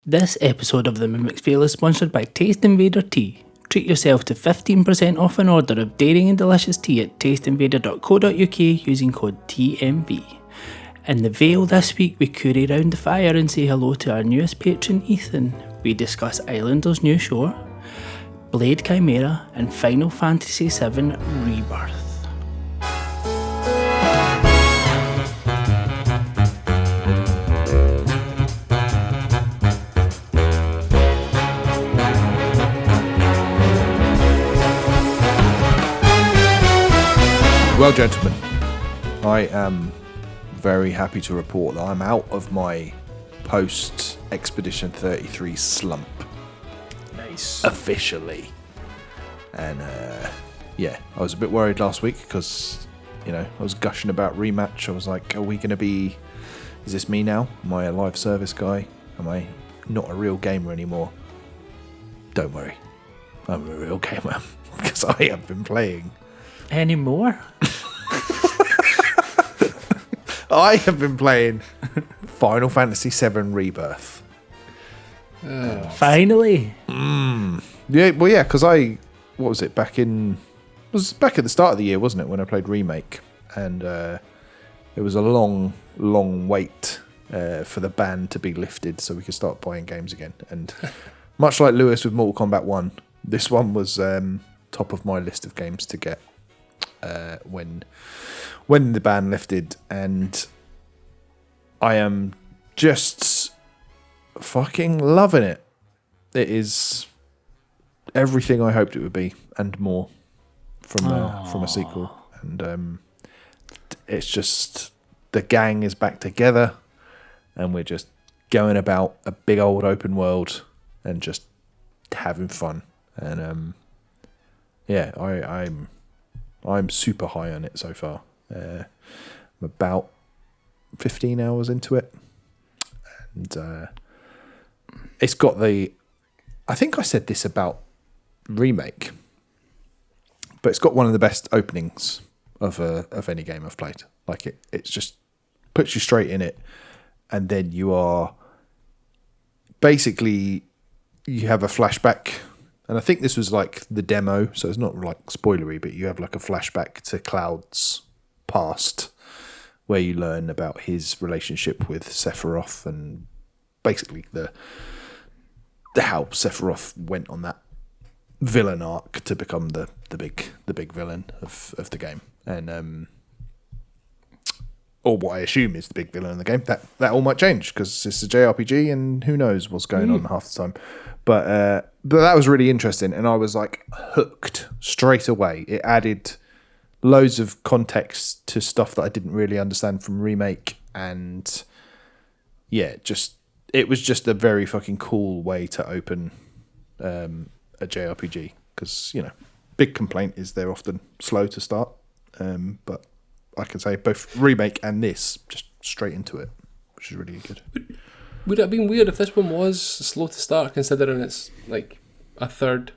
This episode of the Mimics Fail is sponsored by Taste Invader Tea. Treat yourself to 15% off an order of daring and delicious tea at tasteinvader.co.uk using code TMV. In the Vale this week, we curry round the fire and say hello to our newest patron, Ethan. We discuss Islander's New Shore, Blade Chimera, and Final Fantasy VII Rebirth. Well, gentlemen, I am very happy to report that I'm out of my post-Expedition 33 slump. Nice. Officially. And, I was a bit worried last week because, I was gushing about rematch. I was like, is this me now? Am I a live service guy? Am I not a real gamer anymore? Don't worry. I'm a real gamer because I have been playing. Any more? I have been playing Final Fantasy VII Rebirth. Finally. Yeah, because it was back at the start of the year, wasn't it, when I played Remake, and it was a long wait for the ban to be lifted so we could start buying games again. And much like Lewis with Mortal Kombat 1, this one was top of my list of games to get when the ban lifted, and I am just fucking loving it. It is everything I hoped it would be and more from a sequel, and it's just the gang is back together, and we're just going about a big old open world and just having fun, and I'm super high on it so far. I'm about 15 hours into it, and it's got I think I said this about Remake, but it's got one of the best openings of any game I've played. Like it's just puts you straight in it, and then you are basically you have a flashback. And I think this was like the demo, so it's not like spoilery, but you have like a flashback to Cloud's past where you learn about his relationship with Sephiroth and basically the how Sephiroth went on that villain arc to become the big villain of the game. And or what I assume is the big villain of the game. That all might change because it's a JRPG and who knows what's going on half the time. But that was really interesting, and I was like hooked straight away. It added loads of context to stuff that I didn't really understand from Remake, and it was just a very fucking cool way to open a JRPG because big complaint is they're often slow to start, but I can say both Remake and this just straight into it, which is really good. Would it have been weird if this one was slow to start, considering it's like a third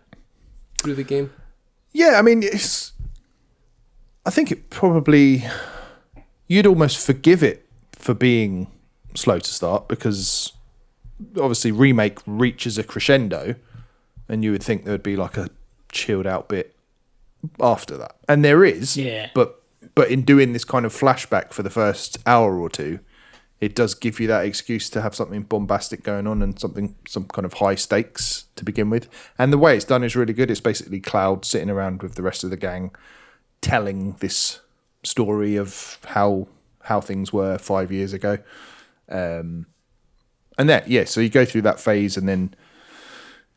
through the game? Yeah, I mean, I think it probably you'd almost forgive it for being slow to start because obviously Remake reaches a crescendo, and you would think there would be like a chilled out bit after that, and there is. Yeah. But in doing this kind of flashback for the first hour or two, it does give you that excuse to have something bombastic going on and some kind of high stakes to begin with. And the way it's done is really good. It's basically Cloud sitting around with the rest of the gang telling this story of how things were 5 years ago. So you go through that phase, and then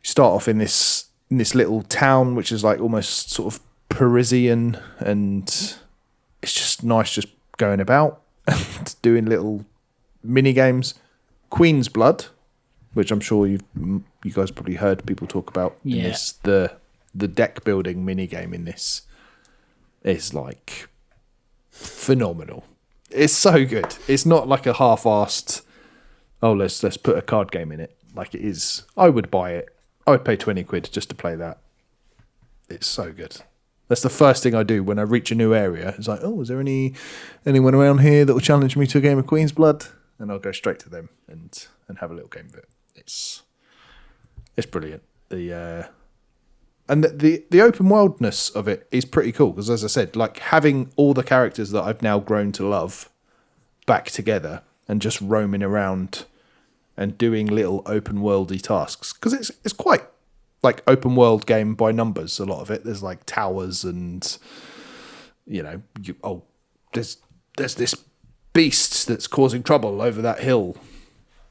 you start off in this little town, which is like almost sort of Parisian, and it's just nice just going about and doing little mini games. Queen's Blood, which I'm sure you guys probably heard people talk about in this, the deck building mini game in this is like phenomenal. It's so good. It's not like a half-assed let's put a card game in it. Like it is. I would buy it. I would pay 20 quid just to play that. It's so good. That's the first thing I do when I reach a new area. It's like, is there anyone around here that will challenge me to a game of Queen's Blood? And I'll go straight to them and have a little game of it. It's It's brilliant. The open worldness of it is pretty cool because, as I said, like having all the characters that I've now grown to love back together and just roaming around and doing little open worldy tasks, because it's quite like open world game by numbers. A lot of it, there's like towers and there's this beast that's causing trouble over that hill.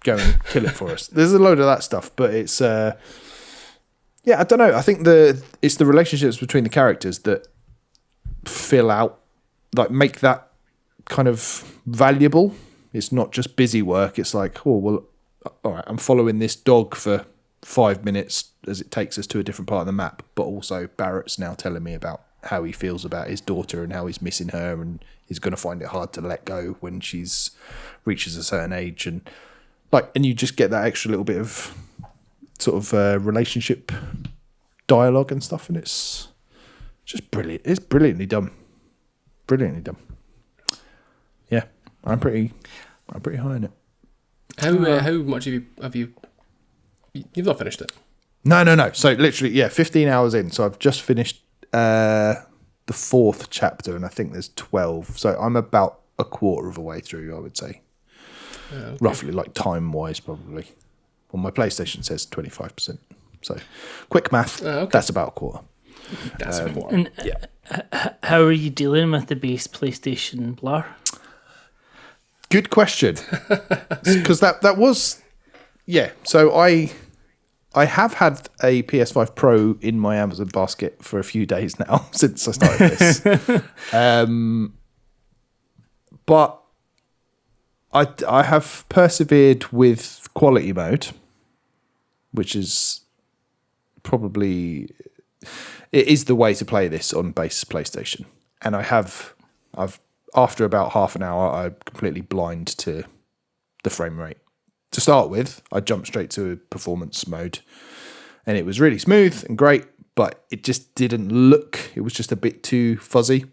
Go and kill it for us. There's a load of that stuff, but it's I don't know. I think it's the relationships between the characters that fill out, like make that kind of valuable. It's not just busy work. It's like, oh well, all right, I'm following this dog for 5 minutes as it takes us to a different part of the map, but also Barrett's now telling me about how he feels about his daughter and how he's missing her, and he's going to find it hard to let go when she's reaches a certain age, and you just get that extra little bit of sort of relationship dialogue and stuff, and it's just brilliant. It's brilliantly done. Yeah, I'm pretty high on it. How much have you? You've not finished it? No. So literally, 15 hours in. So I've just finished the 4th chapter, and I think there's 12. So I'm about a quarter of a way through, I would say. Okay. Roughly, like time-wise, probably. Well, my PlayStation says 25%. So quick math, that's about a quarter. That's a quarter. And how are you dealing with the base PlayStation blur? Good question. Because that was... Yeah, so I have had a PS5 Pro in my Amazon basket for a few days now since I started this. But I have persevered with quality mode, which is probably... It is the way to play this on base PlayStation. And I've after about half an hour, I'm completely blind to the frame rate. To start with, I jumped straight to performance mode, and it was really smooth and great, but it just didn't look. It was just a bit too fuzzy.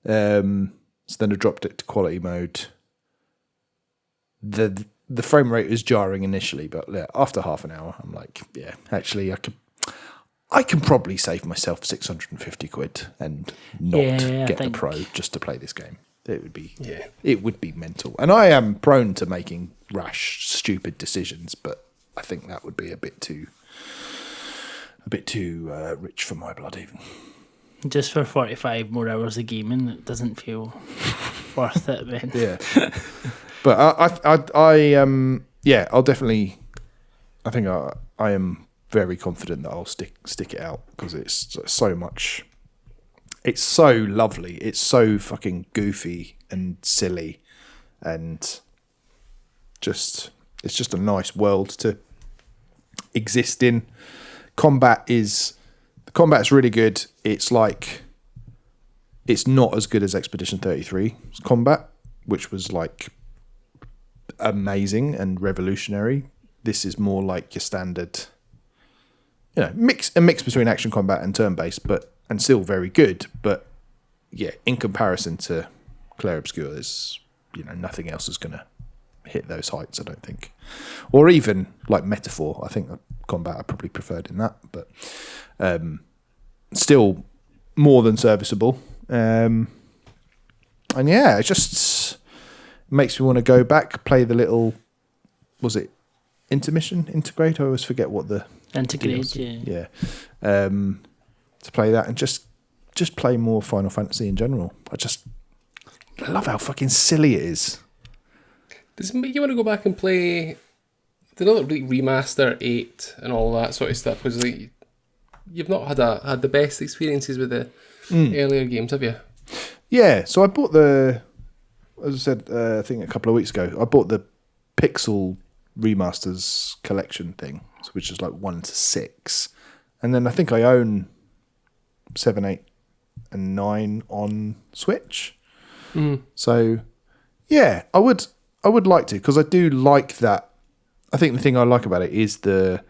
So then I dropped it to quality mode. The frame rate was jarring initially, but after half an hour, I'm like, yeah, actually, I can probably save myself 650 quid and not get the Pro just to play this game. It would be mental. And I am prone to making rash, stupid decisions, but I think that would be a bit too rich for my blood even. Just for 45 more hours of gaming, it doesn't feel worth it, man. Yeah. But I'll definitely, I think I am very confident that I'll stick it out because it's so much. It's so lovely. It's so fucking goofy and silly, and it's just a nice world to exist in. The combat's really good. It's like it's not as good as Expedition 33's combat, which was like amazing and revolutionary. This is more like your standard, a mix between action combat and turn-based, and still very good. But yeah, in comparison to Clair Obscur, there's nothing else is going to hit those heights, I don't think. Or even like Metaphor, I think the combat I probably preferred in that, but still more than serviceable. And yeah, it just makes me want to go back, play the little, was it Integrate? I always forget what the Integrate, yeah. To play that and just play more Final Fantasy in general. I love how fucking silly it is. Does it make you want to go back and play the other remaster 8 and all that sort of stuff? Because you've not had the best experiences with the earlier games, have you? Yeah, so I bought as I said, I think a couple of weeks ago, I bought the Pixel Remasters collection thing, which is like 1 to 6. And then I think I own 7, 8, and 9 on Switch. So, yeah, I would like to, because I do like that. I think the thing I like about it is and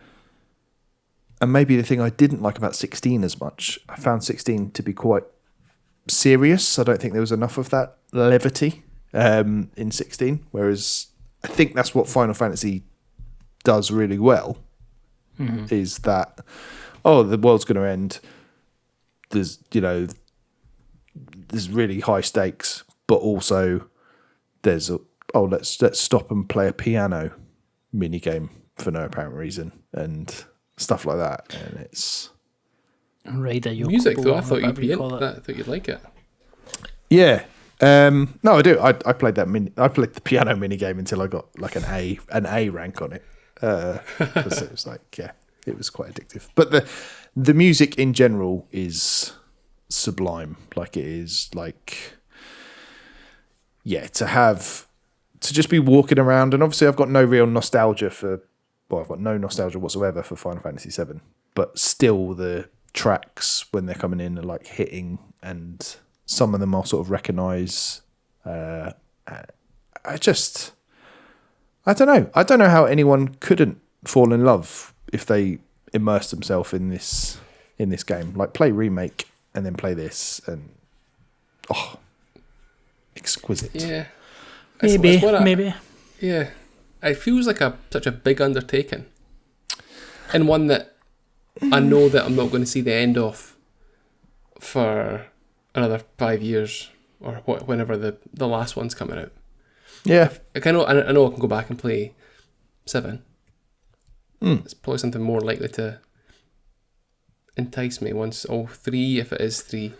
maybe the thing I didn't like about 16 as much, I found 16 to be quite serious. I don't think there was enough of that levity in 16, whereas I think that's what Final Fantasy does really well. is that, the world's going to end. There's there's really high stakes, but also there's let's stop and play a piano mini game for no apparent reason and stuff like that. And it's music though. I thought you'd be into that. I thought you'd like it. Yeah. No, I do. I played the piano mini game until I got like an A rank on it. Because it was like, it was quite addictive. But the music in general is sublime. Like it is like, to just be walking around. And obviously I've got no real nostalgia I've got no nostalgia whatsoever for Final Fantasy VII, but still the tracks when they're coming in are like hitting, and some of them I'll sort of recognise. I don't know how anyone couldn't fall in love if they immerse themselves in this game. Like play Remake and then play this, and exquisite. Yeah, maybe. Yeah, it feels like such a big undertaking, and one that I know that I'm not going to see the end of for another 5 years or whenever the last one's coming out. Yeah, I know I can go back and play 7. It's probably something more likely to entice me once all 3, if it is 3.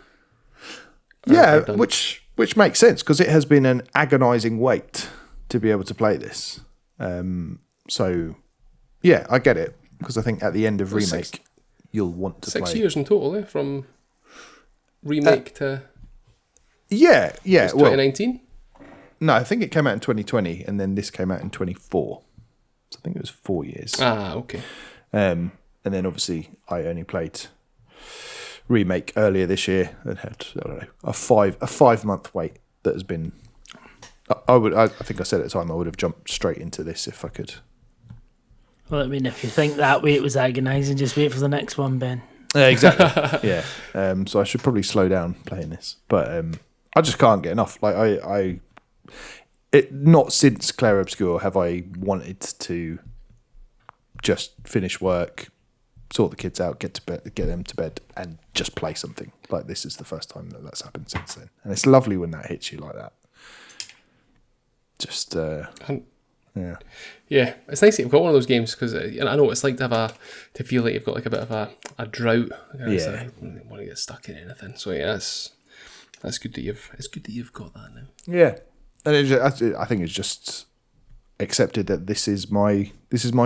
Yeah, which makes sense because it has been an agonising wait to be able to play this. So, yeah, I get it because I think at the end of Remake, you'll want to play 6 years in total, from Remake to 2019. No, I think it came out in 2020, and then this came out in 24. So I think it was 4 years. Ah, okay. And then obviously I only played Remake earlier this year and had a 5 month wait that has been. I think I said at the time I would have jumped straight into this if I could. Well, I mean, if you think that wait was agonising, just wait for the next one, Ben. Exactly. Yeah. So I should probably slow down playing this, but I just can't get enough. Like not since Claire Obscure have I wanted to just finish work, sort the kids out, get them to bed, and just play something. Like this is the first time that's happened since then, and it's lovely when that hits you like that. Just yeah, it's nice that you've got one of those games because I know what it's like to feel like you've got like a bit of a drought. I don't want to get stuck in anything. So yeah, that's good that you've got that now. Yeah, and I think it's just accepted that this is my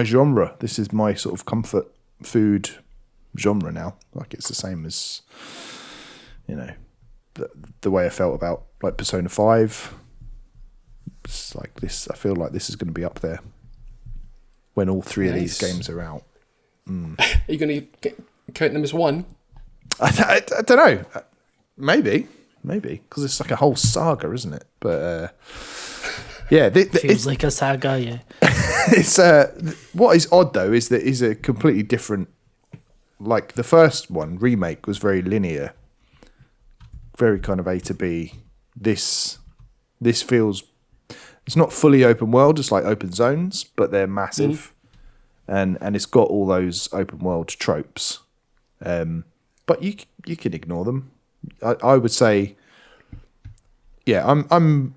genre. This is my sort of comfort food genre now. Like it's the same as the way I felt about like Persona 5. It's like this. I feel like this is going to be up there when all 3 of these games are out. Are you going to count them as one? I don't know. Maybe because it's like a whole saga, isn't it? But yeah, feels like a saga. Yeah, it's what is odd though is that is a completely different. Like the first one, Remake, was very linear, very kind of A to B. This feels. It's not fully open world, it's like open zones, but they're massive. And it's got all those open world tropes. But you can ignore them. I would say, yeah, I'm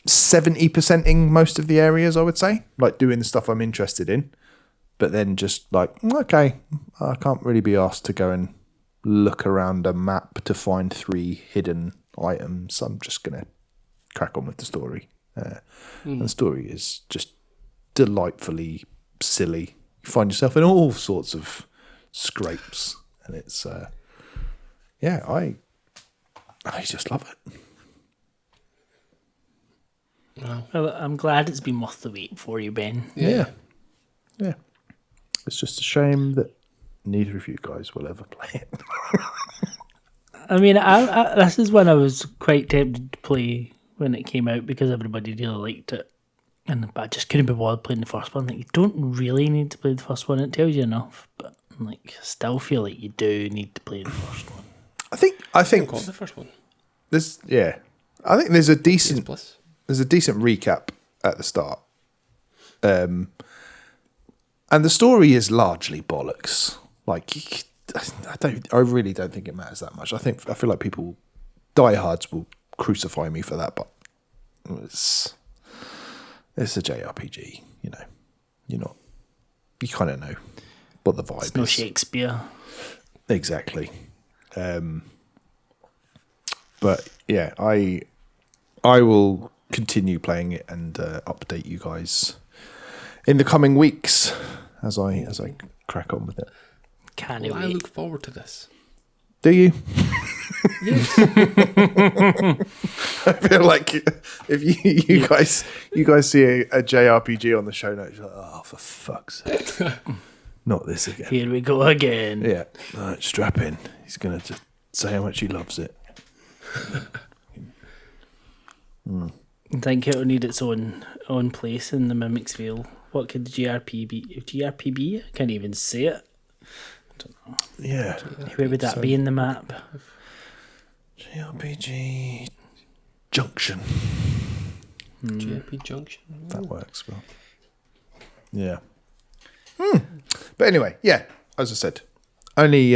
70%ing most of the areas, I would say. Like doing the stuff I'm interested in. But then just like, okay, I can't really be asked to go and look around a map to find 3 hidden items. I'm just going to crack on with the story. And the story is just delightfully silly. You find yourself in all sorts of scrapes, and it's I just love it. Wow. Well, I'm glad it's been worth the wait for you, Ben. Yeah. It's just a shame that neither of you guys will ever play it. I mean, I this is when I was quite tempted to play when it came out because everybody really liked it, but I just couldn't be bothered playing the first one. Like, you don't really need to play the first one; it tells you enough. But like, still feel like you do need to play the first one. I think the first one. I think there's a decent recap at the start. And the story is largely bollocks. Like, I really don't think it matters that much. I feel like diehards will crucify me for that, but it's a JRPG, you kind of know what the vibe is. No Shakespeare. Exactly. But yeah, I will continue playing it and update you guys in the coming weeks as I crack on with it. Can't I wait. look forward to this. Do you? Yes. I feel like if you guys see a JRPG on the show notes, you're like, oh, for fuck's sake, not this again. Here we go again. Yeah, right, strap in. He's gonna just say how much he loves it. I think it'll need its own place in the Mimic's Veil. What could GRPG be? GRPG? I can't even say it. Yeah. Where would that be in the map? JRPG Junction. JRPG Junction. That works well. Yeah. But anyway, yeah. As I said, only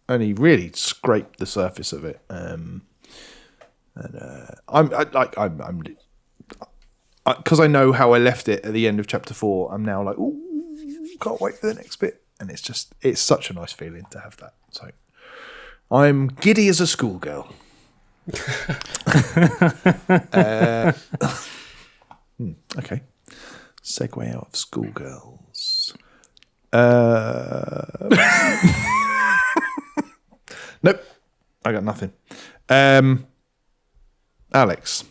really scraped the surface of it. I'm because I know how I left it at the end of chapter 4. I'm now like, ooh, can't wait for the next bit. And it's such a nice feeling to have that. So I'm giddy as a schoolgirl. Okay. Segue out of schoolgirls. Nope. I got nothing. Alex,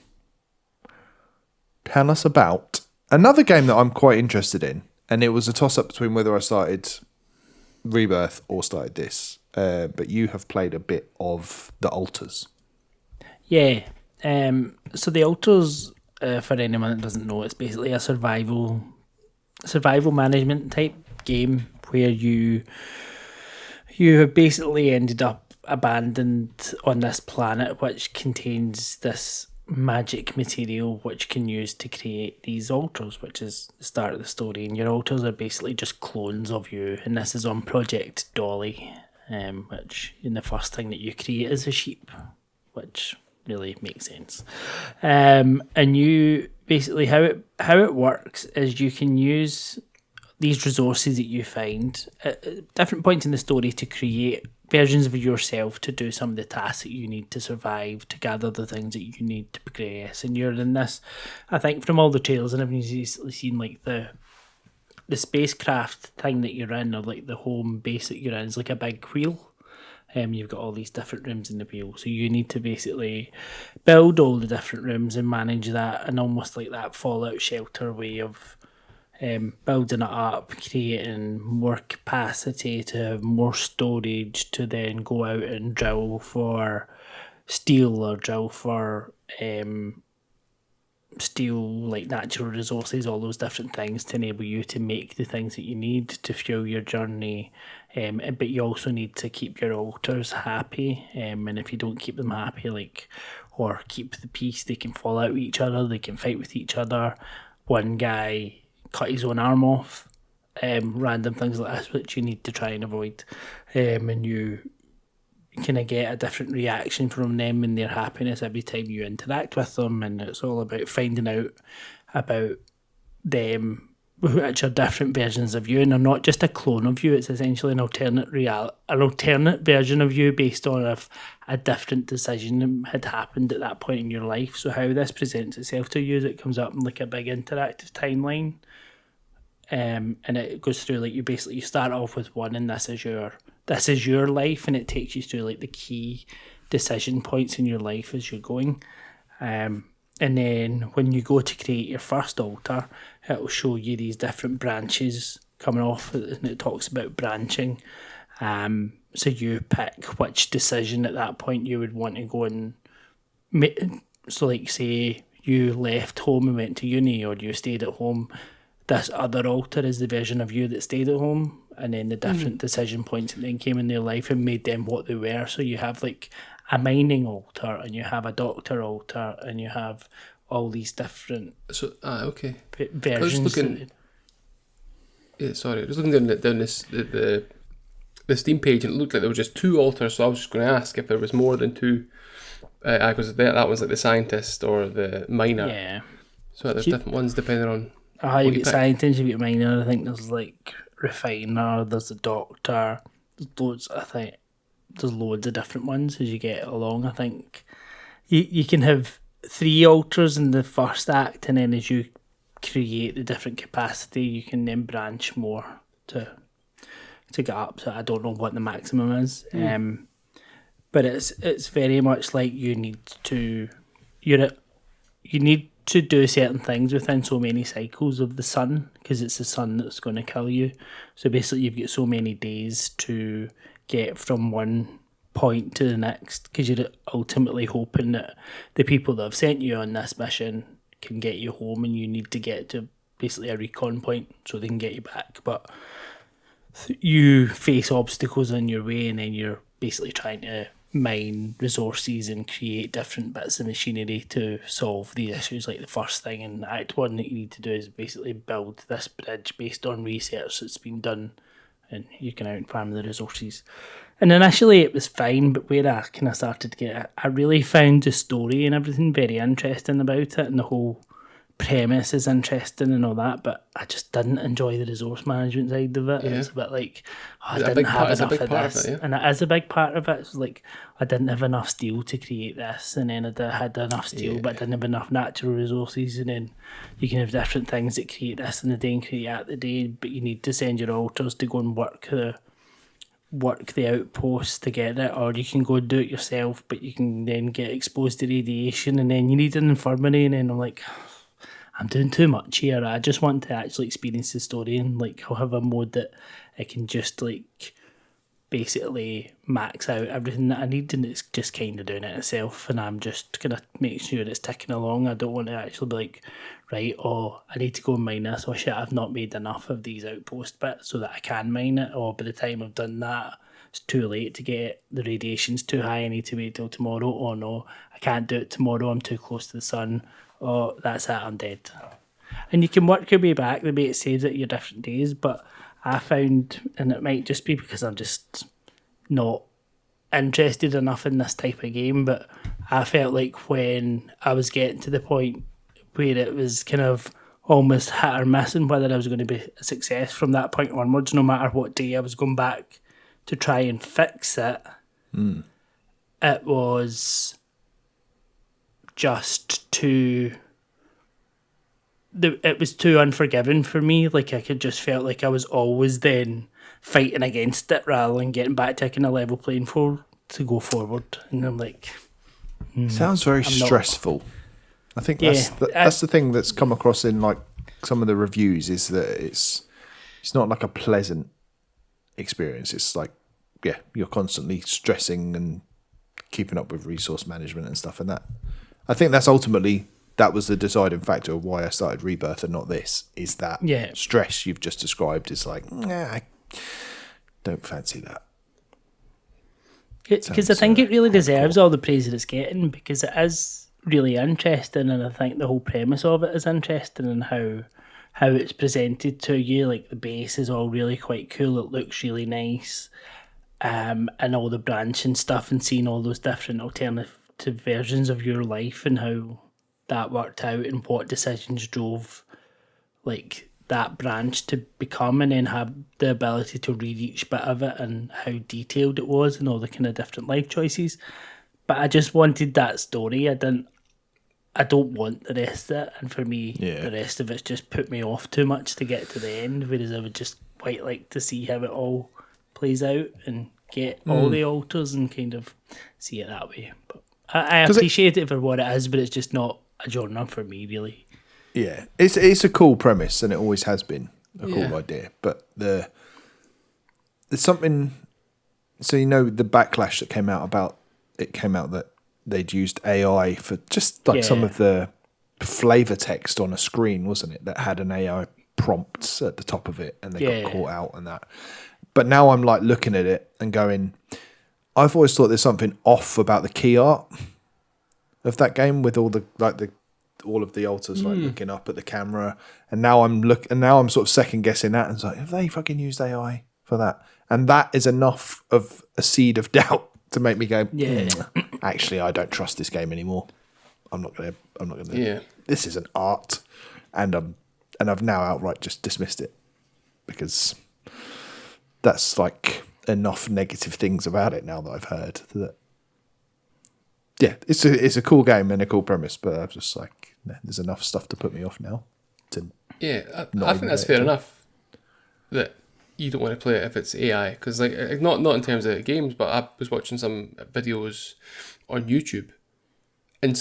tell us about another game that I'm quite interested in. And it was a toss-up between whether I started Rebirth or started this. But you have played a bit of The Altars. Yeah. So The Altars, for anyone that doesn't know, it's basically a survival management type game where you have basically ended up abandoned on this planet which contains this magic material which you can use to create these altars, which is the start of the story. And your altars are basically just clones of you, and this is on Project Dolly, which in the first thing that you create is a sheep, which really makes sense. And you basically how it works is you can use these resources that you find at different points in the story to create versions of yourself to do some of the tasks that you need to survive, to gather the things that you need to progress. And you're in this, I think from all the trailers and everything, you've seen like the spacecraft thing that you're in, or like the home base that you're in, is like a big wheel. You've got all these different rooms in the wheel, so you need to basically build all the different rooms and manage that, and almost like that Fallout Shelter way of building it up, creating more capacity to have more storage to then go out and drill for steel or drill for steel, like natural resources, all those different things to enable you to make the things that you need to fuel your journey. But you also need to keep your altars happy, and if you don't keep them happy, or keep the peace, they can fall out with each other, they can fight with each other. One guy cut his own arm off, random things like this which you need to try and avoid, and you kind of get a different reaction from them and their happiness every time you interact with them. And it's all about finding out about them, which are different versions of you, and they're not just a clone of you. It's essentially an alternate version of you based on if a different decision had happened at that point in your life. So how this presents itself to you is it comes up in like a big interactive timeline, and it goes through like you start off with one, and this is your life, and it takes you through like the key decision points in your life as you're going. And then when you go to create your first altar, it'll show you these different branches coming off, and it talks about branching. So you pick which decision at that point you would want to go and make. So like say you left home and went to uni, or you stayed at home, this other altar is the version of you that stayed at home, and then the different decision points that then came in their life and made them what they were. So you have like a mining altar, and you have a doctor altar, and you have all these different okay. versions. sorry, I was looking down the Steam page, and it looked like there were just 2 altars. So I was just going to ask if there was more than 2. Because that one's like the scientist or the miner. Yeah. So there's different ones depending on. You've got scientist, you've got miner. I think there's like refiner. There's a doctor. There's loads. I think there's loads of different ones as you get along. I think you can have 3 altars in the first act, and then as you create the different capacity, you can then branch more to get up. So I don't know what the maximum is. But it's very much like you need to do certain things within so many cycles of the sun, because it's the sun that's going to kill you. So basically you've got so many days to get from one point to the next, because you're ultimately hoping that the people that have sent you on this mission can get you home, and you need to get to basically a recon point so they can get you back. But you face obstacles on your way, and then you're basically trying to mine resources and create different bits of machinery to solve these issues. Like the first thing in Act 1 that you need to do is basically build this bridge based on research that's been done, and you can out and farm the resources. And initially it was fine, but where I kind of started to get it, I really found the story and everything very interesting about it, and the whole premise is interesting and all that, but I just didn't enjoy the resource management side of it. It's a bit like, I didn't have enough of this, and it is a big part of it. It's like I didn't have enough steel to create this, and then I had enough steel but I didn't have enough natural resources, and then you can have different things that create this in the day and create that the day, but you need to send your altars to go and work the outpost to get it, or you can go and do it yourself, but you can then get exposed to radiation, and then you need an infirmary, and then I'm like, I'm doing too much here. I just want to actually experience the story, and like I'll have a mode that I can just like basically max out everything that I need, and it's just kind of doing it itself, and I'm just gonna make sure it's ticking along. I don't want to actually be like, right, I need to go and mine this, or shit, I've not made enough of these outpost bits so that I can mine it, or by the time I've done that it's too late to get it, the radiation's too high, I need to wait till tomorrow, or no, I can't do it tomorrow, I'm too close to the sun. Oh, that's it, I'm dead. And you can work your way back, the way it saves it your different days, but I found, and it might just be because I'm just not interested enough in this type of game, but I felt like when I was getting to the point where it was kind of almost hit or miss and whether I was going to be a success from that point onwards, no matter what day I was going back to try and fix it, it was just it was too unforgiving for me. Like I could just felt like I was always then fighting against it rather than getting back to a kind of level playing field to go forward. And I'm like, sounds very stressful. I think that's the thing that's come across in like some of the reviews, is that it's not like a pleasant experience. It's like, yeah, you're constantly stressing and keeping up with resource management and stuff, and that I think that was the deciding factor of why I started Rebirth and not this, is that stress you've just described is like, I don't fancy that. Because I think it really deserves all the praise that it's getting, because it is really interesting, and I think the whole premise of it is interesting, and how it's presented to you. Like the base is all really quite cool, it looks really nice, and all the branching stuff, and seeing all those different alternative versions of your life and how that worked out and what decisions drove like that branch to become, and then have the ability to read each bit of it and how detailed it was and all the kind of different life choices. But I just wanted that story. I don't want the rest of it, and for me the rest of it's just put me off too much to get to the end, whereas I would just quite like to see how it all plays out and get all the altars and kind of see it that way. But I appreciate it for what it is, but it's just not a genre for me, really. Yeah, it's a cool premise, and it always has been a cool idea. But there's something. So the backlash that came out that they'd used AI for just like some of the flavor text on a screen, wasn't it? That had an AI prompt at the top of it, and they got caught out on that. But now I'm like looking at it and going, I've always thought there's something off about the key art of that game, with all the all of the altars like looking up at the camera, and now I'm sort of second guessing that, and it's like, have they fucking used AI for that? And that is enough of a seed of doubt to make me go, actually, I don't trust this game anymore. I'm not gonna. Yeah. This is an art, and I've now outright just dismissed it because that's like enough negative things about it now that I've heard that. Yeah, it's a cool game and a cool premise, but I'm just like, nah, there's enough stuff to put me off now. I think that's fair enough. That you don't want to play it if it's AI, because like not in terms of games, but I was watching some videos on YouTube, and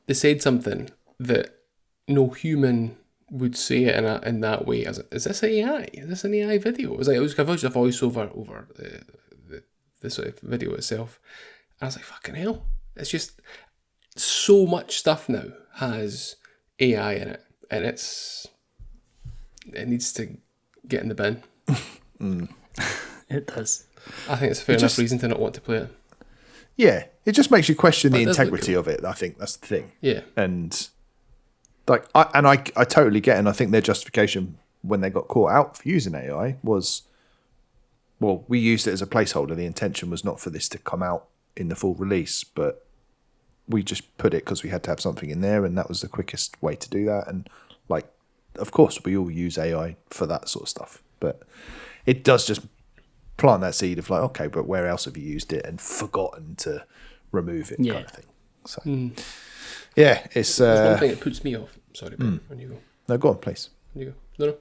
they said something that no human would say it in that way. I was like, is this AI? Is this an AI video? It was a voiceover over the sort of video itself. And I was like, fucking hell. It's just so much stuff now has AI in it, and it needs to get in the bin. It does. I think it's a fair enough reason to not want to play it. Yeah, it just makes you question the integrity of it. I think that's the thing. Yeah, and like I totally get it, and I think their justification when they got caught out for using AI was, well, we used it as a placeholder. The intention was not for this to come out in the full release, but we just put it because we had to have something in there, and that was the quickest way to do that. And like, of course, we all use AI for that sort of stuff, but it does just plant that seed of like, okay, but where else have you used it and forgotten to remove it, kind of thing. So, yeah, it's there's one thing that puts me off. Sorry, Ben, when you go. No, go on, please. When you go.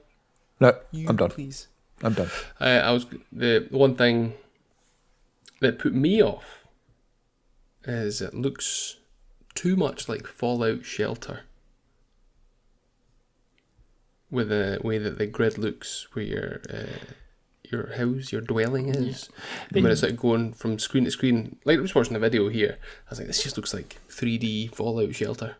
No, you, I'm done. Please. I'm done. The one thing that put me off is it looks too much like Fallout Shelter, with the way that the grid looks, where your house, your dwelling is. Yeah. When it's like going from screen to screen. Like I was watching a video here, I was like, this just looks like 3D Fallout Shelter.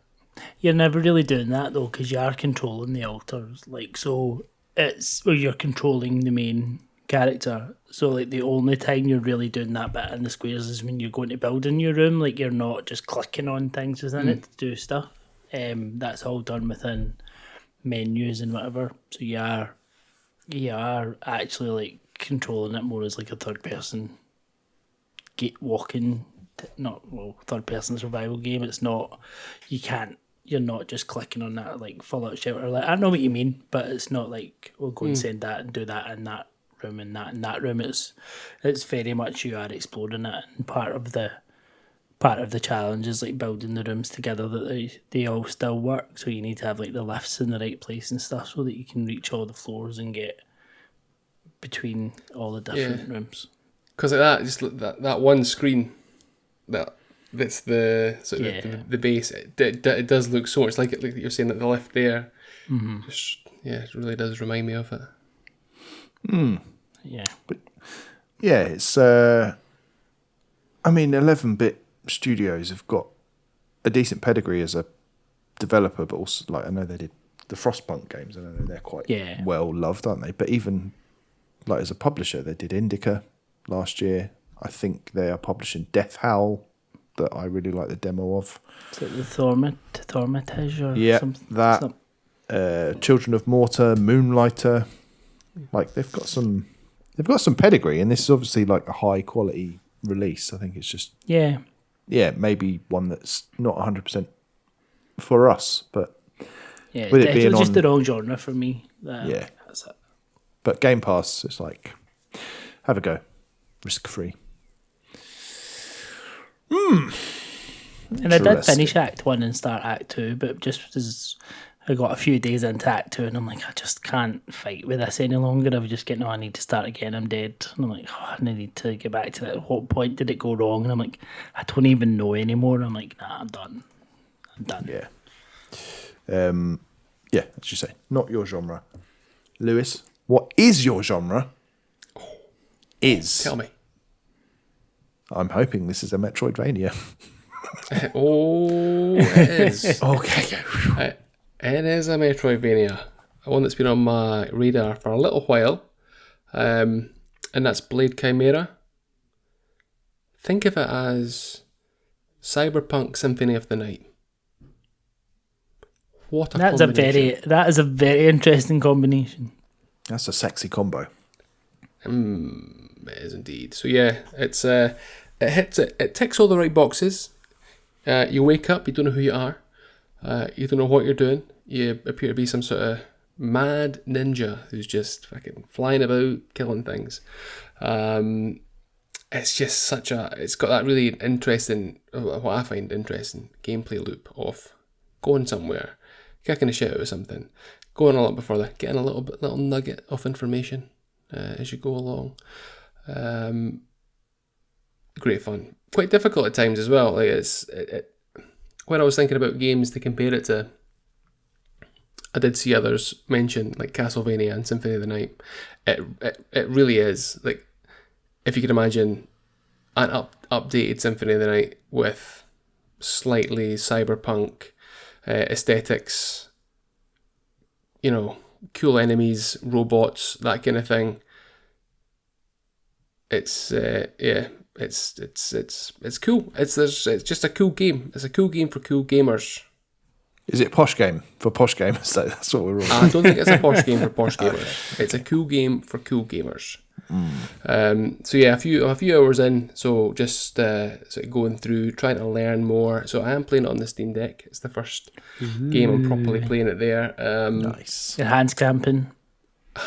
You're never really doing that though, because you are controlling the altars. Like, so it's where you're controlling the main character. So like the only time you're really doing that bit in the squares is when you're going to build in your room. Like you're not just clicking on things within it to do stuff. That's all done within menus and whatever. So you are actually like controlling it more as like a third person third person survival game. It's not, you're not just clicking on that like Fallout Shelter. Like, I know what you mean, but it's not like we'll go and send that and do that in that room and that in that room. It's very much you are exploring it, and part of the challenge is like building the rooms together that they all still work. So you need to have like the lifts in the right place and stuff so that you can reach all the floors and get between all the different rooms. Because like that, just that one screen that's the sort of the base. It does look so much like it. Like you're saying at the left there. Mm-hmm. It really does remind me of it. Yeah, but yeah, it's. I mean, 11-bit studios have got a decent pedigree as a developer, but also like I know they did the Frostpunk games. I know they're quite well loved, aren't they? But even like as a publisher, they did Indica last year. I think they are publishing Death Howl, that I really like the demo of. Is it the Thaumaturge or that Children of Mortar, Moonlighter. Like they've got some pedigree, and this is obviously like a high quality release. I think it's just maybe one that's not 100% for us, but with it being just the wrong genre for me. That's it. But Game Pass, it's like have a go, risk free. And I did finish Act 1 and start Act 2, but just as I got a few days into Act 2 and I'm like, I just can't fight with this any longer. I was just getting, I need to start again, I'm dead. And I'm like, I need to get back to that. At what point did it go wrong? And I'm like, I don't even know anymore. I'm like, nah, I'm done. Yeah. As you say, not your genre. Lewis, what is your genre? Tell me. I'm hoping this is a Metroidvania. It is. Okay. It is a Metroidvania. One that's been on my radar for a little while. And that's Blade Chimera. Think of it as Cyberpunk Symphony of the Night. What a That is a very interesting combination. That's a sexy combo. It is indeed. So yeah, it ticks all the right boxes. You wake up, you don't know who you are. You don't know what you're doing. You appear to be some sort of mad ninja who's just fucking flying about, killing things. It's just it's got that really interesting, what I find interesting, gameplay loop of going somewhere, kicking a shit out of something, going a little bit further, getting a little nugget of information as you go along. Great fun. Quite difficult at times as well. Like when I was thinking about games to compare it to, I did see others mention like Castlevania and Symphony of the Night. It really is like, if you could imagine an updated Symphony of the Night with slightly cyberpunk aesthetics, cool enemies, robots, that kind of thing. It's it's cool. It's just a cool game. It's a cool game for cool gamers. Is it a posh game for posh gamers? That's what we're all. I don't think it's a posh game for posh gamers. It's a cool game for cool gamers. So yeah, a few hours in. So just sort of going through, trying to learn more. So I am playing it on the Steam Deck. It's the first game I'm properly playing it there. Nice. Your hands cramping.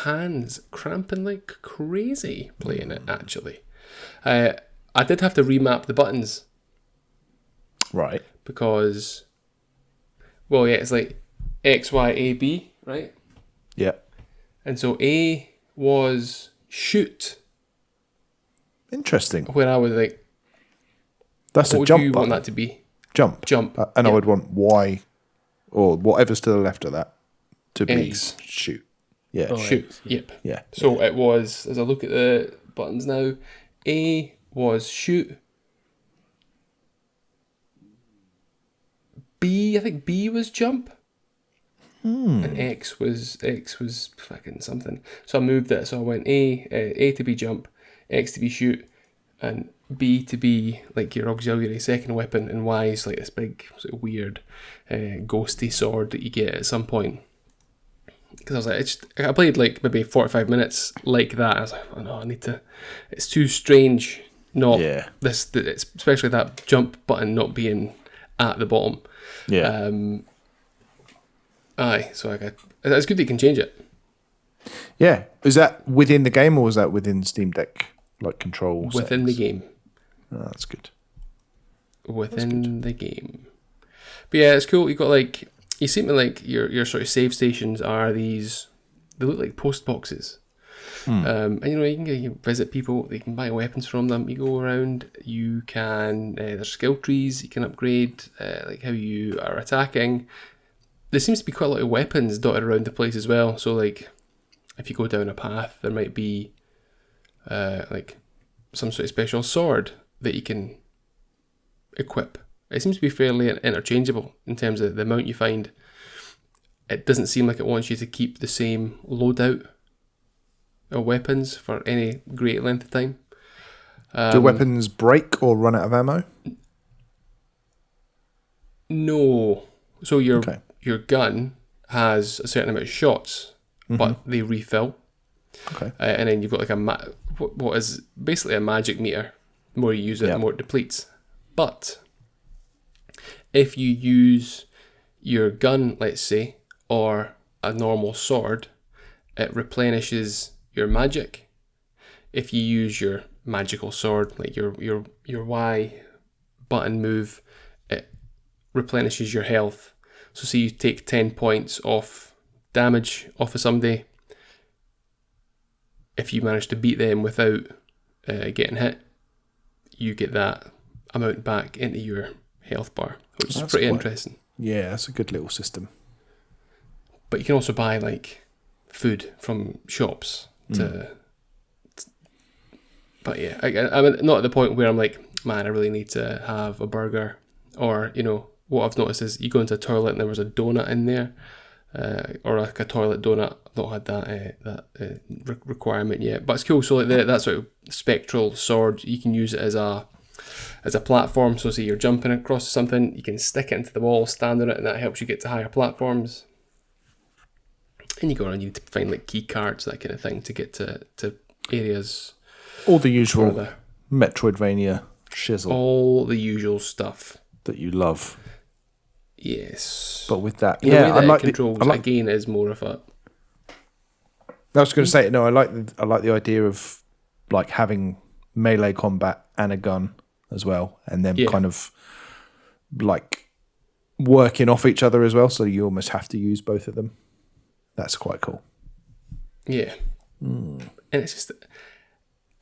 Hands cramping like crazy playing it. Actually, I did have to remap the buttons. Right. Because, well, yeah, it's like X, Y, A, B, right? Yeah. And so A was shoot. Interesting. Where I was like, That's what a would jump you button. want that to be? Jump. And I yeah. would want Y or whatever's to the left of that to be X. shoot. Yeah. Oh, Shoot. X. Yep. Yeah. So it was, as I look at the buttons now, A was shoot. B, I think B was jump. And X was fucking something. So I moved it. So I went A to be jump, X to be shoot, and B to be like your auxiliary second weapon, and Y is like this big sort of weird ghosty sword that you get at some point. Because I was like, I played like maybe 45 minutes like that. I was like, oh no, I need to. It's too strange. Not this, especially that jump button not being at the bottom. Yeah. So it's good that you can change it. Yeah. Is that within the game or was that within Steam Deck like control Within the game. Oh, that's good. Within the game. But yeah, it's cool. You got like, you seem to like your sort of save stations are these, they look like post boxes. And you can visit people, you can buy weapons from them, you go around, you can, there's skill trees you can upgrade, like how you are attacking. There seems to be quite a lot of weapons dotted around the place as well, so like, if you go down a path, there might be like some sort of special sword that you can equip. It seems to be fairly interchangeable in terms of the amount you find. It doesn't seem like it wants you to keep the same loadout of weapons for any great length of time. Do weapons break or run out of ammo? No. So your gun has a certain amount of shots, but they refill. Okay. And then you've got like what is basically a magic meter. The more you use it, the more it depletes. But if you use your gun, let's say, or a normal sword, it replenishes your magic. If you use your magical sword, like your Y button move, it replenishes your health. So say you take 10 points off damage off of somebody. If you manage to beat them without getting hit, you get that amount back into your health bar, which is pretty interesting. Yeah, that's a good little system. But you can also buy like food from shops but yeah, I'm not at the point where I'm like, man, I really need to have a burger. Or, what I've noticed is you go into a toilet and there was a donut in there, or like a toilet donut. I've not had that requirement yet, but it's cool. So like that sort of spectral sword, you can use it as a as a platform. So say you're jumping across something, you can stick it into the wall, stand on it, and that helps you get to higher platforms. And you go around, you need to find like key cards, that kind of thing, to get to areas. All the usual further. Metroidvania shizzle All the usual stuff. that you love. Yes. But with that, And the way that I like it controls, again, is more of a... I was going to say, no, I like the idea of like having melee combat and a gun as well, and then kind of like working off each other as well. So you almost have to use both of them. That's quite cool. Yeah. And it's just,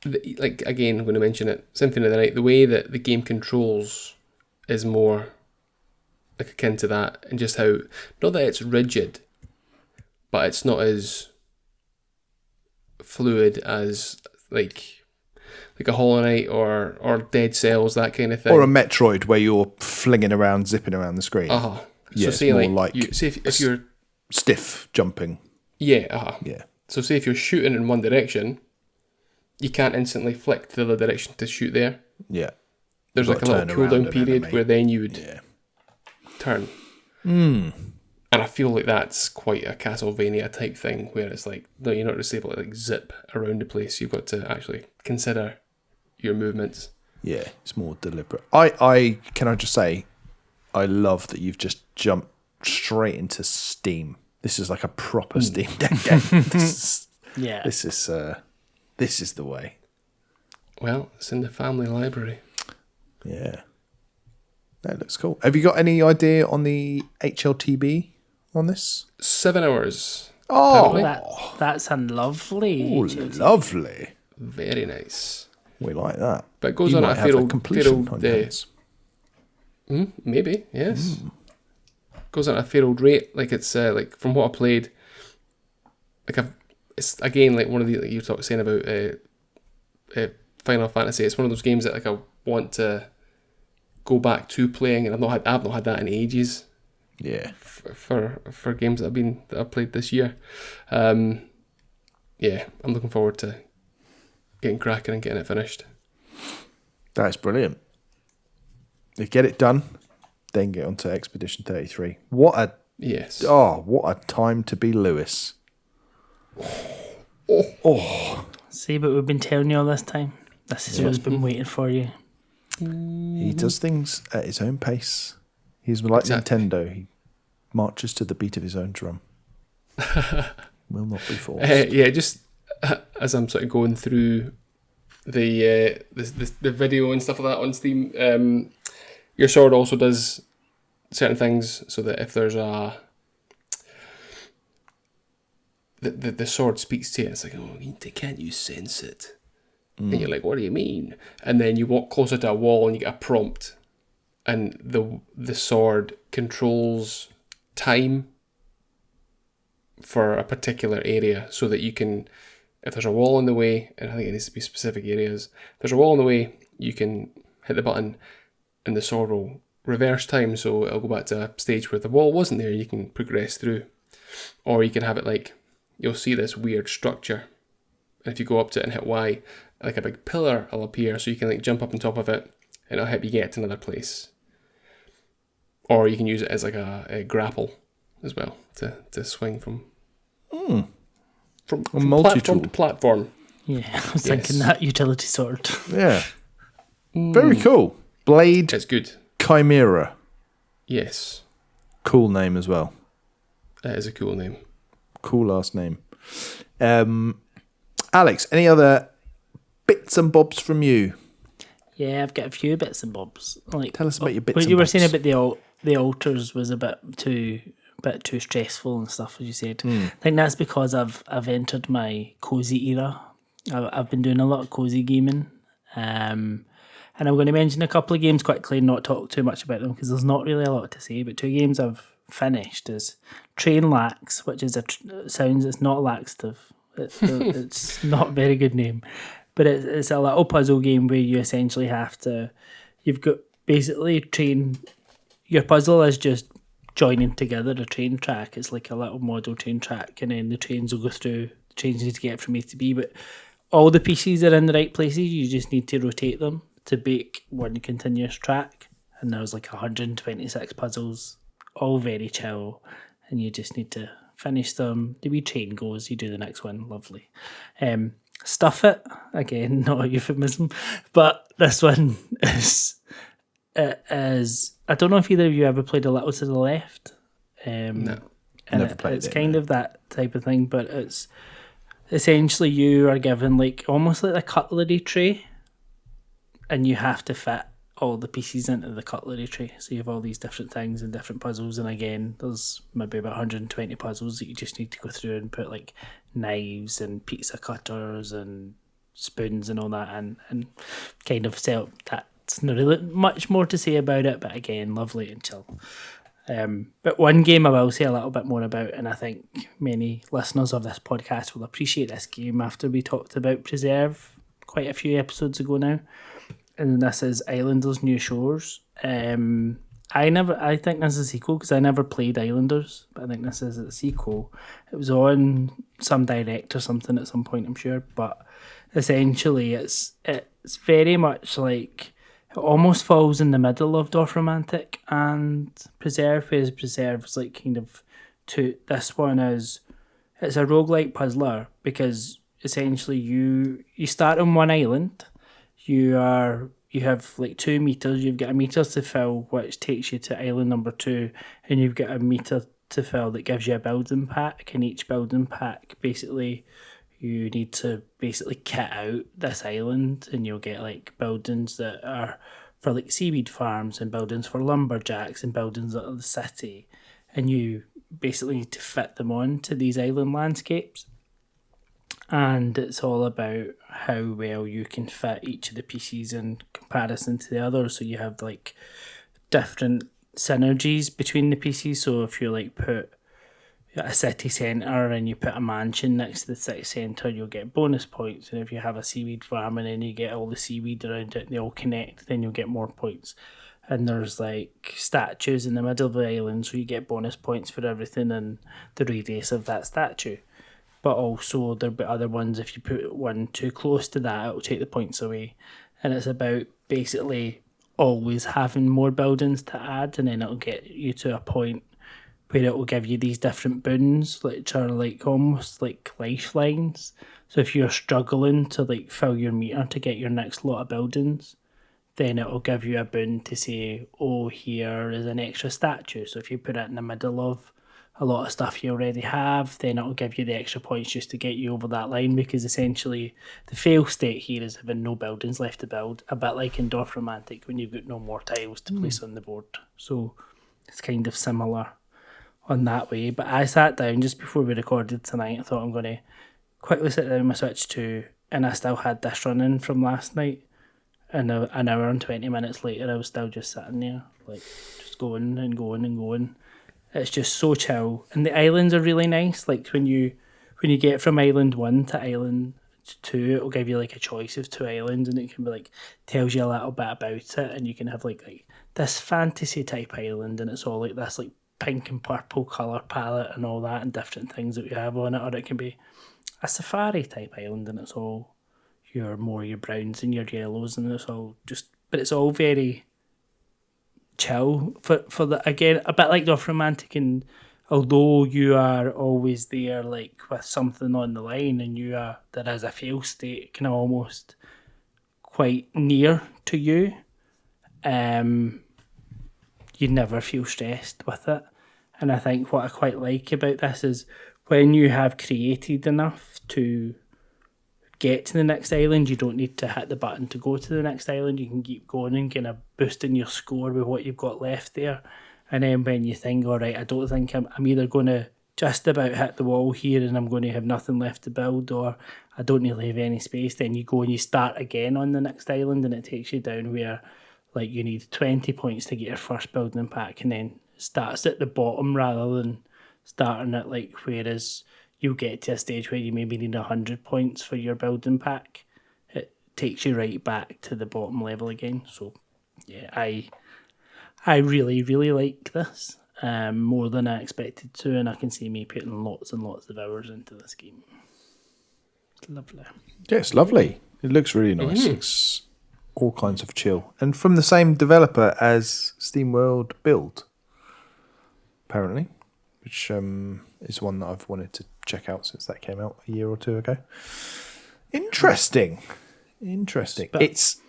like, again, I'm going to mention it, Symphony of the Night, the way that the game controls is more like akin to that, and just how, not that it's rigid, but it's not as fluid as like a Hollow Knight or Dead Cells, that kind of thing. Or a Metroid where you're flinging around, zipping around the screen. So say say like if you're stiff jumping. Yeah. So say if you're shooting in one direction, you can't instantly flick to the other direction to shoot there. Yeah. There's like a little cooldown period where then you would turn. And I feel like that's quite a Castlevania type thing, where it's like, no, you're not just able to like zip around the place. You've got to actually consider your movements. Yeah, it's more deliberate. I can I just say, I love that you've just jumped straight into Steam. This is like a proper Steam Deck game. This is the way. Well, it's in the family library. Yeah. That looks cool. Have you got any idea on the HLTB on this? 7 hours. Oh, that's a lovely. oh lovely. Very nice. We like that. But it goes You on might at a have fair a old... completion on your hands. Maybe, yes. Goes on at a fair old rate. Like, it's like, from what I played, like, it's again like one of the, like you were saying about Final Fantasy. It's one of those games that like I want to go back to playing, and I've not had that in ages. Yeah. For games that I've played this year. I'm looking forward to getting cracking and getting it finished. That's brilliant. You get it done, then get onto Expedition 33. What a time to be Lewis. See, but we've been telling you all this time. This is what's been waiting for you. He does things at his own pace. He's like Nintendo. He marches to the beat of his own drum. Will not be forced. Just as I'm sort of going through the video and stuff like that on Steam, your sword also does certain things, so that if there's the sword speaks to you, it's like, oh, can't you sense it? And you're like, what do you mean? And then you walk closer to a wall and you get a prompt, and the sword controls time for a particular area, so that you can, if there's a wall in the way, and I think it needs to be specific areas, if there's a wall in the way, you can hit the button and the sword will reverse time, so it'll go back to a stage where the wall wasn't there, you can progress through. Or you can have it like, you'll see this weird structure, and if you go up to it and hit Y, like a big pillar will appear, so you can like jump up on top of it and it'll help you get to another place. Or you can use it as like a grapple as well, to swing from platform to platform. Yeah, I was thinking that utility sword. Yeah. Very cool. Blade It's good. Chimera. Yes. Cool name as well. That is a cool name. Cool last name. Alex, any other bits and bobs from you? Yeah, I've got a few bits and bobs. Like, Tell us about your bits what and you were bobs. saying about the altars was a bit too stressful and stuff, as you said. I think that's because I've entered my cozy era. I've been doing a lot of cozy gaming, and I'm going to mention a couple of games quickly and not talk too much about them because there's not really a lot to say. But 2 games I've finished is Trainlax, which is it's not laxative. It's not a very good name, but it's a little puzzle game where you essentially you've got basically your puzzle is just joining together a train track. It's like a little model train track, and then the trains will go through. The trains need to get from A to B, but all the pieces are in the right places. You just need to rotate them to make one continuous track, and there was like 126 puzzles, all very chill, and you just need to finish them. The wee train goes, you do the next one, lovely. Stuff it, again, not a euphemism, but this one is I don't know if either of you ever played A Little to the Left. No. And Never played it's it, kind no. of that type of thing, but it's essentially you are given like almost like a cutlery tray, and you have to fit all the pieces into the cutlery tray. So you have all these different things and different puzzles, and again, there's maybe about 120 puzzles that you just need to go through and put like knives and pizza cutters and spoons and all that, and kind of sell. That's not really much more to say about it, but again, lovely and chill. But one game I will say a little bit more about, and I think many listeners of this podcast will appreciate this game after we talked about Preserve quite a few episodes ago now, and this is Islanders New Shores. I think this is a sequel because I never played Islanders, but I think this is a sequel. It was on some direct or something at some point, I'm sure, but essentially it's very much like it almost falls in the middle of Dorfromantik and Preserve, whereas Preserve is like kind of this one is it's a roguelike puzzler because essentially you start on one island. You have like 2 meters. You've got a meter to fill, which takes you to island number 2, and you've got a meter to fill that gives you a building pack. And each building pack, basically, you need to basically kit out this island, and you'll get like buildings that are for like seaweed farms, and buildings for lumberjacks, and buildings at the city, and you basically need to fit them on to these island landscapes. And it's all about how well you can fit each of the pieces in comparison to the others. So you have like different synergies between the pieces. So if you like put a city centre and you put a mansion next to the city centre, you'll get bonus points. And if you have a seaweed farm and then you get all the seaweed around it and they all connect, then you'll get more points. And there's like statues in the middle of the island, so you get bonus points for everything and the radius of that statue. But also there'll be other ones, if you put one too close to that, it'll take the points away. And it's about basically always having more buildings to add, and then it'll get you to a point where it will give you these different boons, which are like almost like lifelines. So if you're struggling to like fill your meter to get your next lot of buildings, then it will give you a boon to say, oh, here is an extra statue. So if you put it in the middle of a lot of stuff you already have, then it'll give you the extra points just to get you over that line, because essentially the fail state here is having no buildings left to build, a bit like in Dorfromantik when you've got no more tiles to place on the board. So it's kind of similar on that way. But I sat down just before we recorded tonight. I thought I'm going to quickly sit down my Switch 2, and I still had this running from last night. And an hour and 20 minutes later, I was still just sitting there, like just going and going and going. It's just so chill, and the islands are really nice. Like when you get from island 1 to island 2, it'll give you like a choice of 2 islands, and it can be like tells you a little bit about it, and you can have like this fantasy type island, and it's all like this like pink and purple colour palette and all that, and different things that you have on it. Or it can be a safari type island, and it's all your browns and your yellows, and it's all but it's all very chill for the, again, a bit like Dorfromantik. And although you are always there like with something on the line, and there is a fail state kind of almost quite near to you, you never feel stressed with it. And I think what I quite like about this is when you have created enough to get to the next island, you don't need to hit the button to go to the next island. You can keep going and kind of boosting your score with what you've got left there. And then when you think, all right, I don't think I'm either going to just about hit the wall here and I'm going to have nothing left to build, or I don't really have any space, then you go and you start again on the next island, and it takes you down where like you need 20 points to get your first building pack, and then starts at the bottom rather than starting at like, whereas you'll get to a stage where you maybe need 100 points for your building pack. It takes you right back to the bottom level again. So yeah, I really, really like this, more than I expected to, and I can see me putting lots and lots of hours into this game. It's lovely. Yeah, it's lovely. It looks really nice. It's all kinds of chill. And from the same developer as SteamWorld Build, apparently, which is one that I've wanted to check out since that came out a year or two ago. Interesting. But It's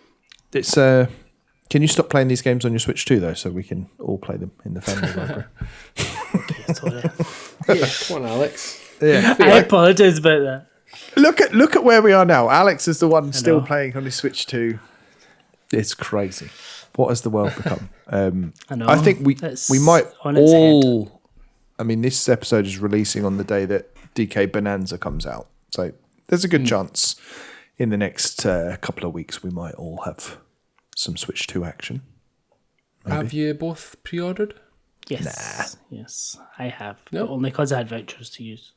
can you stop playing these games on your Switch too, though, so we can all play them in the family library? okay, sorry. Yeah, come on, Alex. Yeah. I apologise about that. Look at where we are now. Alex is the one still know. playing on his Switch 2. It's crazy. What has the world become? I know. I think It's we might on its all. I mean, this episode is releasing on the day that DK Bonanza comes out, so there's a good chance in the next couple of weeks we might all have some Switch 2 action. Maybe. Have you both pre-ordered? Yes. Yes, I have. No? But only because I had vouchers to use.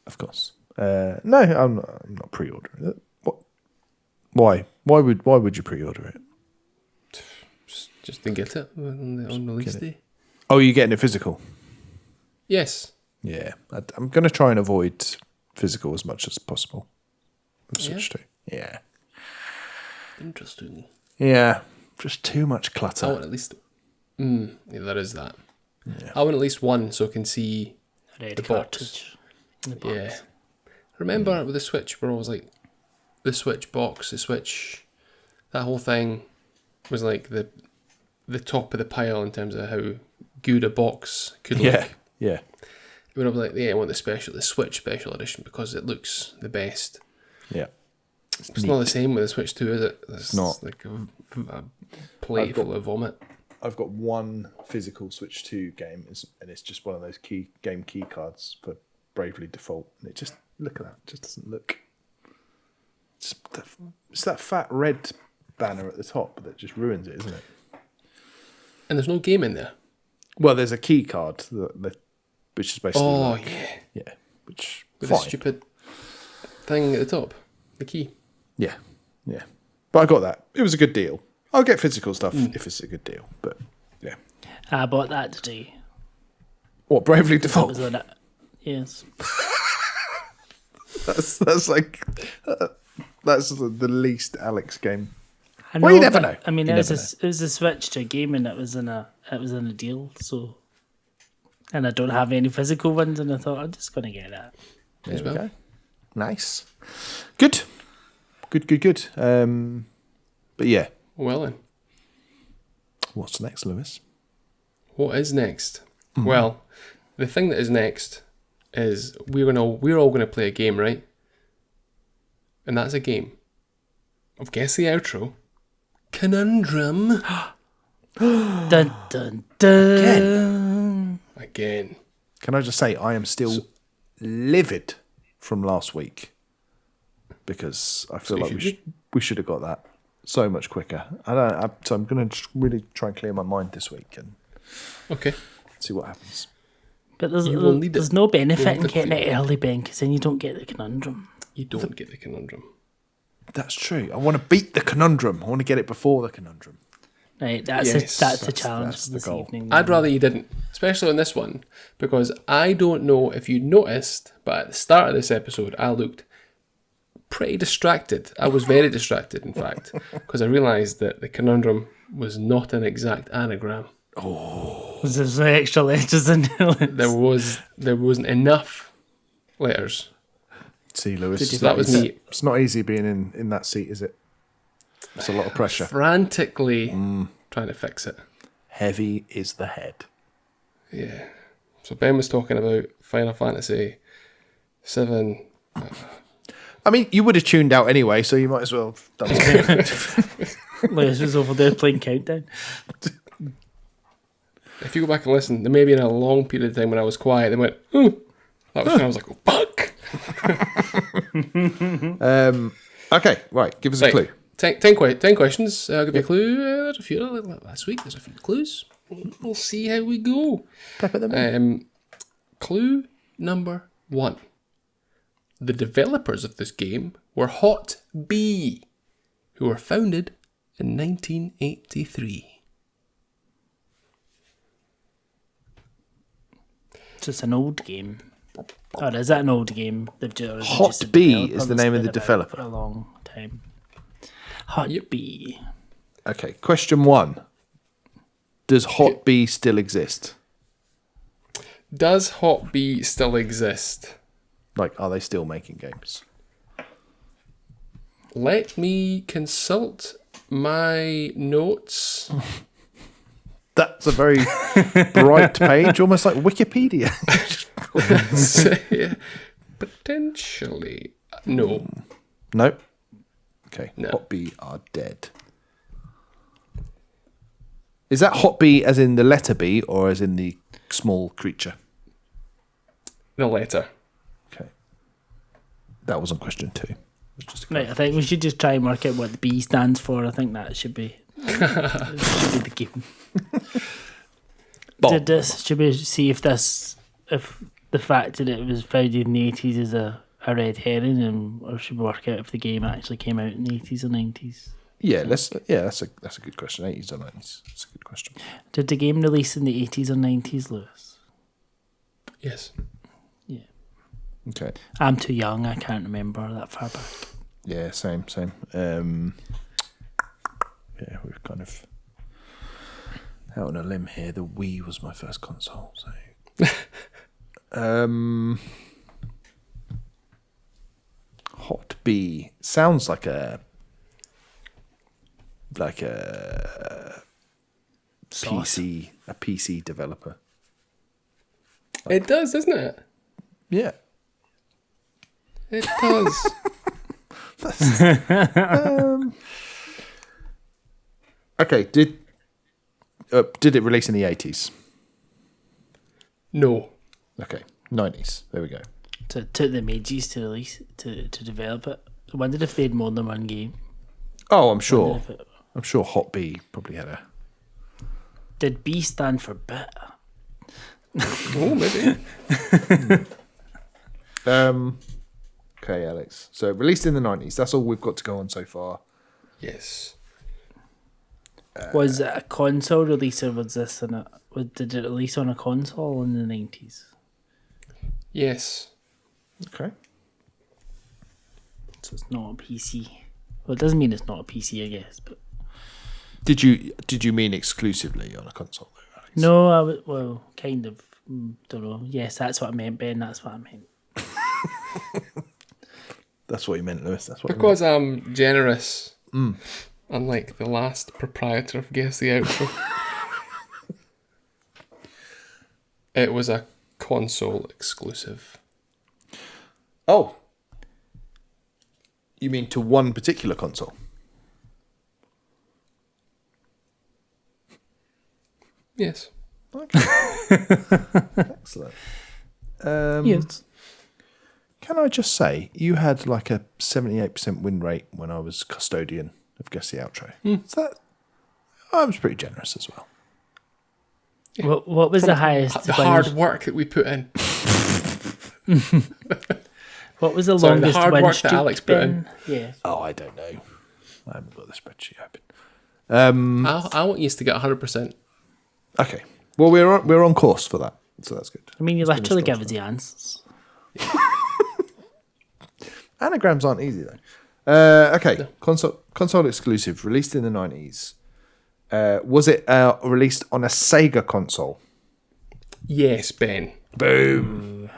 Of course. No, I'm not pre-ordering it. What? Why? Why would you pre-order it? Just to get it on release day. Oh, you're getting it physical? Yes. Yeah. I'm going to try and avoid physical as much as possible. Switch 2. Yeah. Interesting. Yeah. Just too much I clutter. want at least... yeah, there is that. Yeah. I want at least one so I can see Red the box. cartridge. In the box. Yeah. Remember with the Switch, we're always like, the Switch box, the Switch, that whole thing was like the top of the pile in terms of how good a box could look. Yeah. We're like, yeah, I want the Switch Special Edition because it looks the best. Yeah. It's not the same with the Switch 2, is it? It's not. like a plate full of vomit. I've got one physical Switch 2 game, and it's just one of those game key cards for Bravely Default. And it just, look at that, it just doesn't look. It's that fat red banner at the top that just ruins it, isn't it? And there's no game in there. Well, there's a key card, which is basically. Oh, like, yeah. Yeah, which. With fine. the stupid thing at the top. The key. Yeah. But I got that. It was a good deal. I'll get physical stuff if it's a good deal. But yeah. I bought that today. What, Bravely That Default? was on it. Yes. That's like that's the least Alex game. I Well, you never but, know. I mean, You it was never a switch to a game, and it was in a deal. So, and I don't have any physical ones, and I thought I'm just gonna get that. There As we well. go. Nice. Good. But yeah, Well then. what's next, Lewis? What is next? Well, the thing that is next is we're all gonna play a game, right? And that's a game of guess the outro. Conundrum. Dun dun dun. Again. Can I just say I am still livid from last week because I feel So like you we should have got that so much quicker. So I'm going to really try and clear my mind this week and Okay. see what happens. But You will need there's it. no benefit You'll in need getting it. it early, Ben, because then you don't get the conundrum. You don't get the conundrum. That's true. I want to beat the conundrum. I want to get it before the conundrum. Right, that's Yes, the challenge that's for the this goal. evening. I'd rather you didn't, especially on this one, because I don't know if you noticed, but at the start of this episode, I looked pretty distracted. I was very distracted, in fact, because I realised that the conundrum was not an exact anagram. There's no extra letters in there. There wasn't enough letters. See, Lewis, So that was me it's not easy being in that seat, is it? It's a lot of pressure. frantically trying to fix it. Heavy is the head. Yeah. So Ben was talking about Final Fantasy VII. I mean, you would have tuned out anyway, so you might as well have done something. Lewis was over there playing Countdown. If you go back and listen, there may be in a long period of time when I was quiet, they went, ooh. That was when I was like, oh, fuck. Okay, right, give us a Right. clue. 10 questions. I'll give you a clue. There's a few last week. There's a few clues. We'll see how we go. Pepper them in. Clue number 1. The developers of this game were Hot B, who were founded in 1983. So it's an old game. Or is that an old game? They've just, Hot just a B developer is the that's name of been the about developer. For a long time. Hot Yep. B. Okay, question 1. Does Hot B still exist? Does Hot B still exist? Like, are they still making games? Let me consult my notes. That's a very bright page, almost like Wikipedia. Potentially. No. Nope. Okay, No. Hot B are dead. Is that Hot B as in the letter B or as in the small creature? The letter. Okay. That wasn't question 2. It was just a Right, I think we should just try and work out what the B stands for. I think that should be, the game. Should we see if the fact that it was founded in the 80s is a red herring, or should we work out if the game actually came out in the 80s or 90s? Yeah, that's a good question. 80s or 90s. That's a good question. Did the game release in the 80s or 90s, Lewis? Yes. Yeah. Okay. I'm too young. I can't remember that far back. Yeah, same. Yeah, we're kind of out on a limb here. The Wii was my first console, so Hot B sounds like a Sauce. PC developer. It does, doesn't it? Yeah. It does. Okay, did it release in the 80s? No. Okay, 90s. There we go. So it took them ages to release to develop it. I wondered if they had more than one game. Oh, I'm sure. Wondered if it- I'm sure Hot B probably had a. Did B stand for bit? Oh, maybe. Okay, Alex. So released in the 90s. That's all we've got to go on so far. Yes. Was it a console release, or was this did it release on a console in the 90s? Yes. Okay. So it's not a PC. Well, it doesn't mean it's not a PC, I guess. But Did you mean exclusively on a console though, Alex? no, well, kind of. Don't know. Yes, that's what I meant, Ben. That's what I meant. That's what you meant, Lewis. That's what Because I'm generous. Unlike the last proprietor of Guess the Outro. It was a console exclusive. Oh. You mean to one particular console? Yes. Okay. Excellent. Yes. Can I just say, you had like a 78% win rate when I was custodian of Guess the Outro. Is that? I was pretty generous as well. What was the highest? The hard work that we put in. What was the Sorry, the longest hard win work that streak Alex put been? Yeah. Oh, I don't know. I haven't got the spreadsheet open. I want you to get 100%. Okay. Well, we're on course for that, so that's good. I mean, you It's been a literally strong give us the answers. Anagrams aren't easy though. Okay, console exclusive, released in the 90s. Was it released on a Sega console? Yes, Ben. Boom.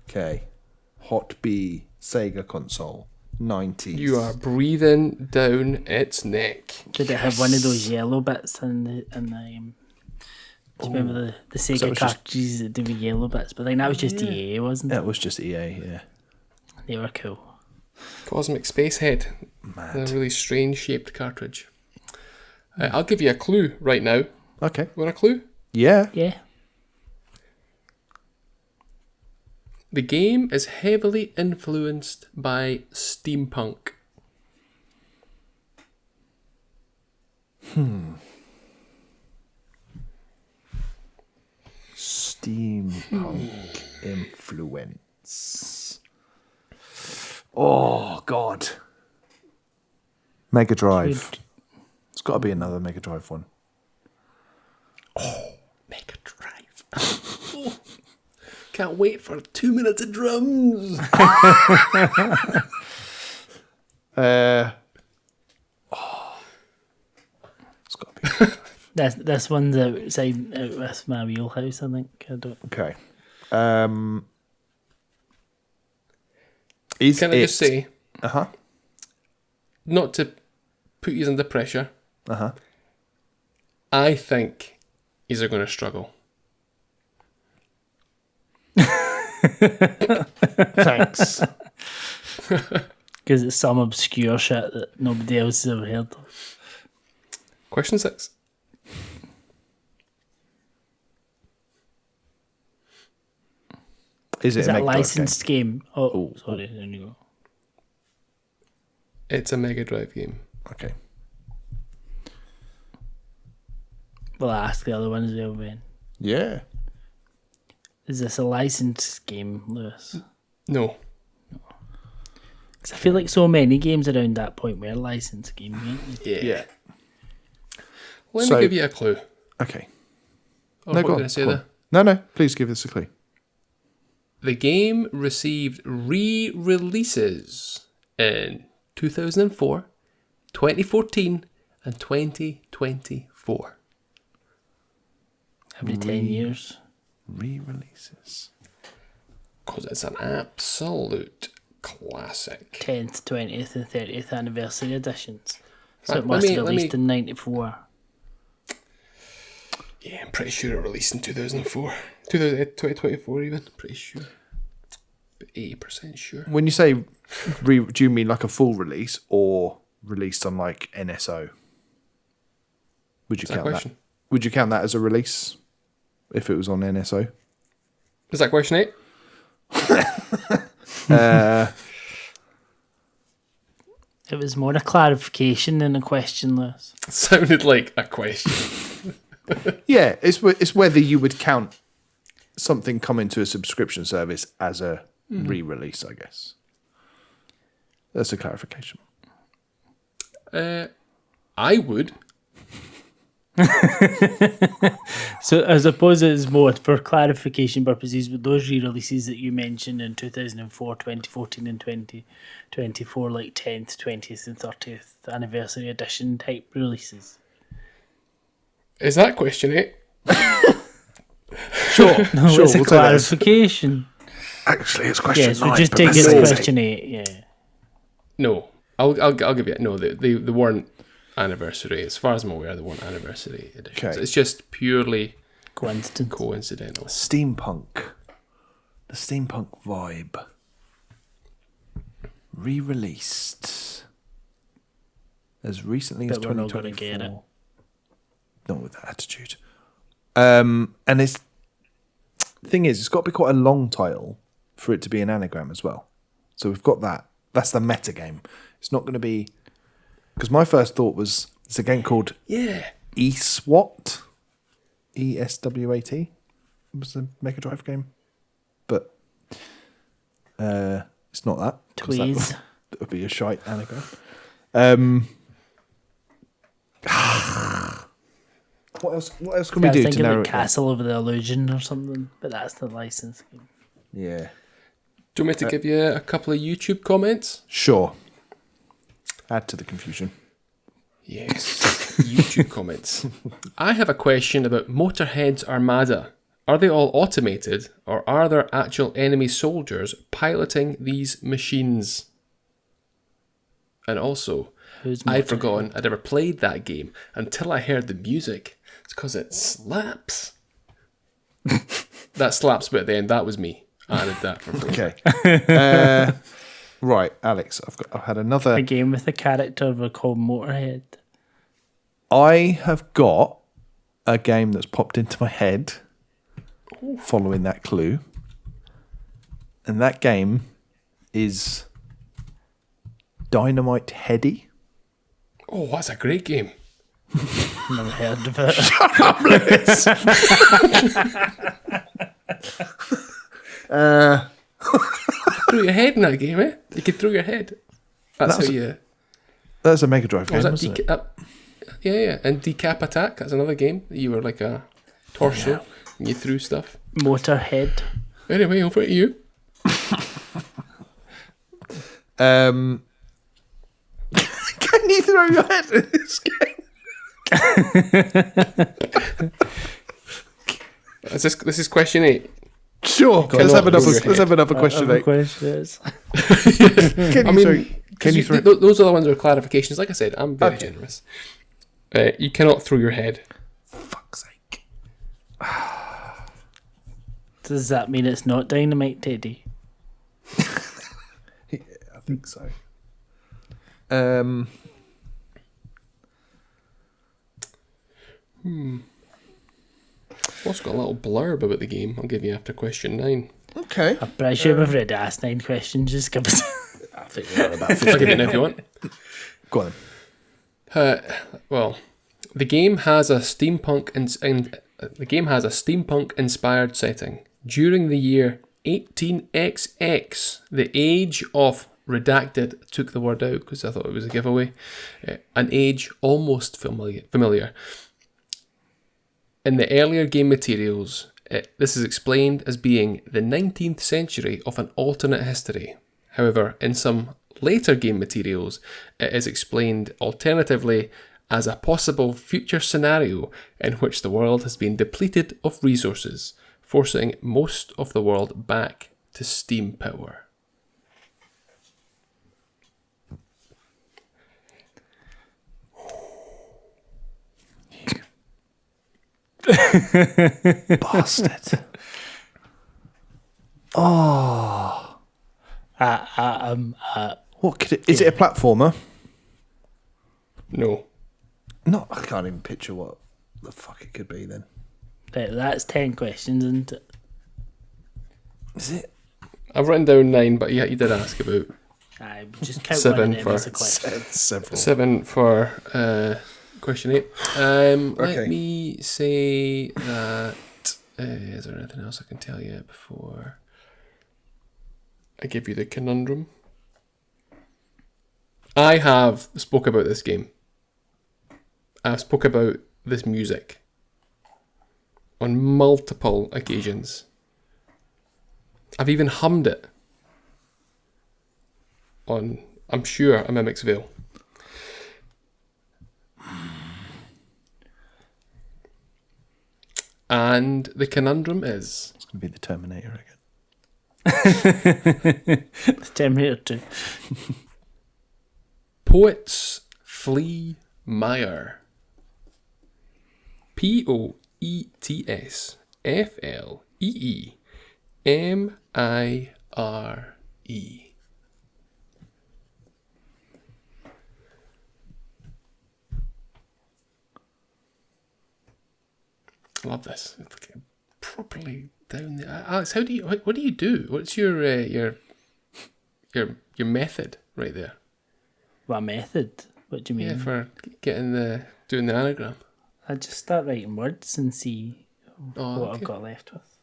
Okay, Hot B Sega console, 90s. You are breathing down its neck. Did it have one of those yellow bits in the do you remember the Sega was just- cartridges that did with yellow bits? But I think that was just EA, wasn't it? That was just EA, yeah. They were cool. Cosmic Spacehead. A really strange shaped cartridge. I'll give you a clue right now. Okay. Want a clue? Yeah. Yeah. The game is heavily influenced by steampunk. Steampunk influence. Oh, God. Mega Drive. It's got to be another Mega Drive one. Mega Drive. Oh, can't wait for 2 minutes of drums. This one's outside out with my wheelhouse, I think. I don't. Okay. Can I just say, not to put you under pressure, I think yous are going to struggle. Thanks. Because it's some obscure shit that nobody else has ever heard of. Question 6. Is it a Mega Drive licensed game? Oh, sorry. There you go. It's a Mega Drive game. Okay. Well, I ask the other one as well, Ben. Yeah. Is this a licensed game, Lewis? No. Because I feel like so many games around that point were licensed games, weren't they? Yeah. Let me give you a clue. Okay. Or what were you going to say there? No. Please give us a clue. The game received re-releases in 2004, 2014, and 2024. Every 10 years. Re-releases. Because it's an absolute classic. 10th, 20th, and 30th anniversary editions. So it Let must me- have let released me- in 94. Yeah, I'm pretty sure it released in 2004. 2024 even. Pretty sure. But 80% sure. When you say do you mean like a full release or released on like NSO? Would you Is that a count that? question? Would you count that as a release if it was on NSO? Is that question 8? It was more a clarification than a question, Lewis. Sounded like a question. Yeah, it's whether you would count something coming to a subscription service as a re-release, I guess. That's a clarification. I would. So I suppose it's more for clarification purposes with those re-releases that you mentioned in 2004, 2014 and 2024, like 10th, 20th and 30th anniversary edition type releases. Is that question 8? Sure, No, sure. it's a we'll take that as- clarification. Actually, it's question Yes, 9. we just but take let's it say to it's question 8, yeah. No. I'll give you no. They weren't anniversary. As far as I'm aware, they weren't anniversary editions. Okay. It's just purely Coincidence. coincidental. steampunk. The steampunk vibe. Re-released as recently as But we're not gonna 2024. get it. Not with that attitude. And it's thing is, it's got to be quite a long title for it to be an anagram as well. So we've got that. That's the meta game. It's not going to be because my first thought was it's a game called ESWAT, ESWAT. It was a Mega Drive game, but it's not that. 'cause Tweez. That would be a shite anagram. What else? What else can we I was do to thinking narrow like it down? Castle of the Illusion or something, but that's the license game. Yeah, Do you want me to give you a couple of YouTube comments? sure. Add to the confusion. Yes. YouTube comments. I have a question about Motorhead's Armada. Are they all automated, or are there actual enemy soldiers piloting these machines? And also, Who's I'd Motorhead? forgotten I'd ever played that game until I heard the music. It's because it slaps. That slaps bit at the end, that was me. I added that for flavor. Okay. Right, Alex. I've had another. A game with a character called Motorhead. I have got a game that's popped into my head following that clue. And that game is Dynamite Heady. Oh, that's a great game. Never heard of it. Throw your head in that game, eh? You can throw your head. That's That's how you... That's a Mega Drive game, Was that wasn't it? yeah. And Decap Attack, that's another game. You were like a torso and you threw stuff. Motorhead. Anyway, over to you. Can you throw your head in this game? This is question 8. Sure. Let's have another question. Other 8. questions. Can you throw? Those are the ones that are clarifications. Like I said, I'm very generous. You cannot throw your head. Fuck's sake. Does that mean it's not Dynamite Teddy? Yeah, I think so. Also got a little blurb about the game. I'll give you after question 9. Okay. I presume I've already asked 9 questions. Just give us. I think we're about I'll give you 9 if you want. Go on. Then. Well, the game has a steampunk inspired setting. During the year 18XX, the age of redacted, took the word out because I thought it was a giveaway, an age almost familiar. In the earlier game materials, this is explained as being the 19th century of an alternate history. However, in some later game materials, it is explained alternatively as a possible future scenario in which the world has been depleted of resources, forcing most of the world back to steam power. Bastard. What could it? Is it a platformer? No. No, I can't even picture what the fuck it could be then. Right, that's 10 questions, isn't it? Is it? I've written down 9, but yeah, you did ask about I just count 7 one of them for as a question. Several. 7 for question 8. Let Okay. me say that. Is there anything else I can tell you before I give you the conundrum? I have spoke about this game. I've spoke about this music on multiple occasions. I've even hummed it on, I'm sure, a Mimic's Veil. And the conundrum is... It's going to be the Terminator again. The Terminator 2. Poets flee mire. POETSFLEEMIRE. I love this. It's like properly down there. Alex, what do you do? What's your method right there? What method? What do you mean? Yeah, for doing the anagram. I just start writing words and see what okay. I've got left with.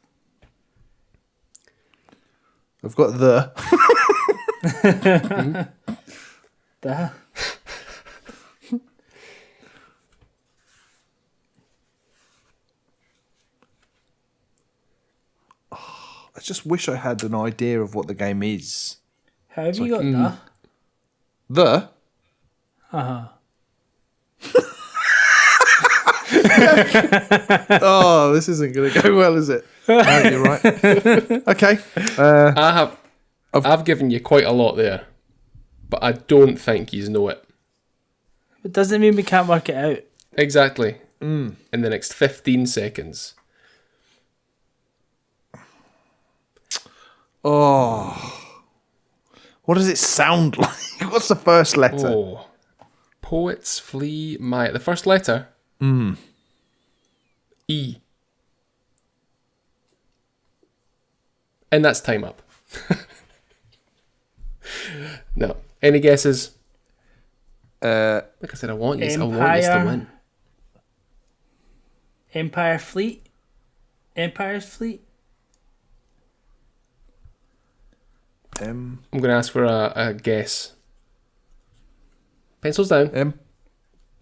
I've got the. Duh. I just wish I had an idea of what the game is. How have you got that? The? Uh-huh. Oh, this isn't going to go well, is it? No, you're right. Okay. I've given you quite a lot there, but I don't think you know it. It doesn't mean we can't work it out. Exactly. In the next 15 seconds. Oh. What does it sound like? What's the first letter? Oh. Poets flee my... The first letter? E. And that's time up. No. Any guesses? Like I said, I want you to win. Empire Fleet? Empire's Fleet? I'm going to ask for a guess. Pencils down.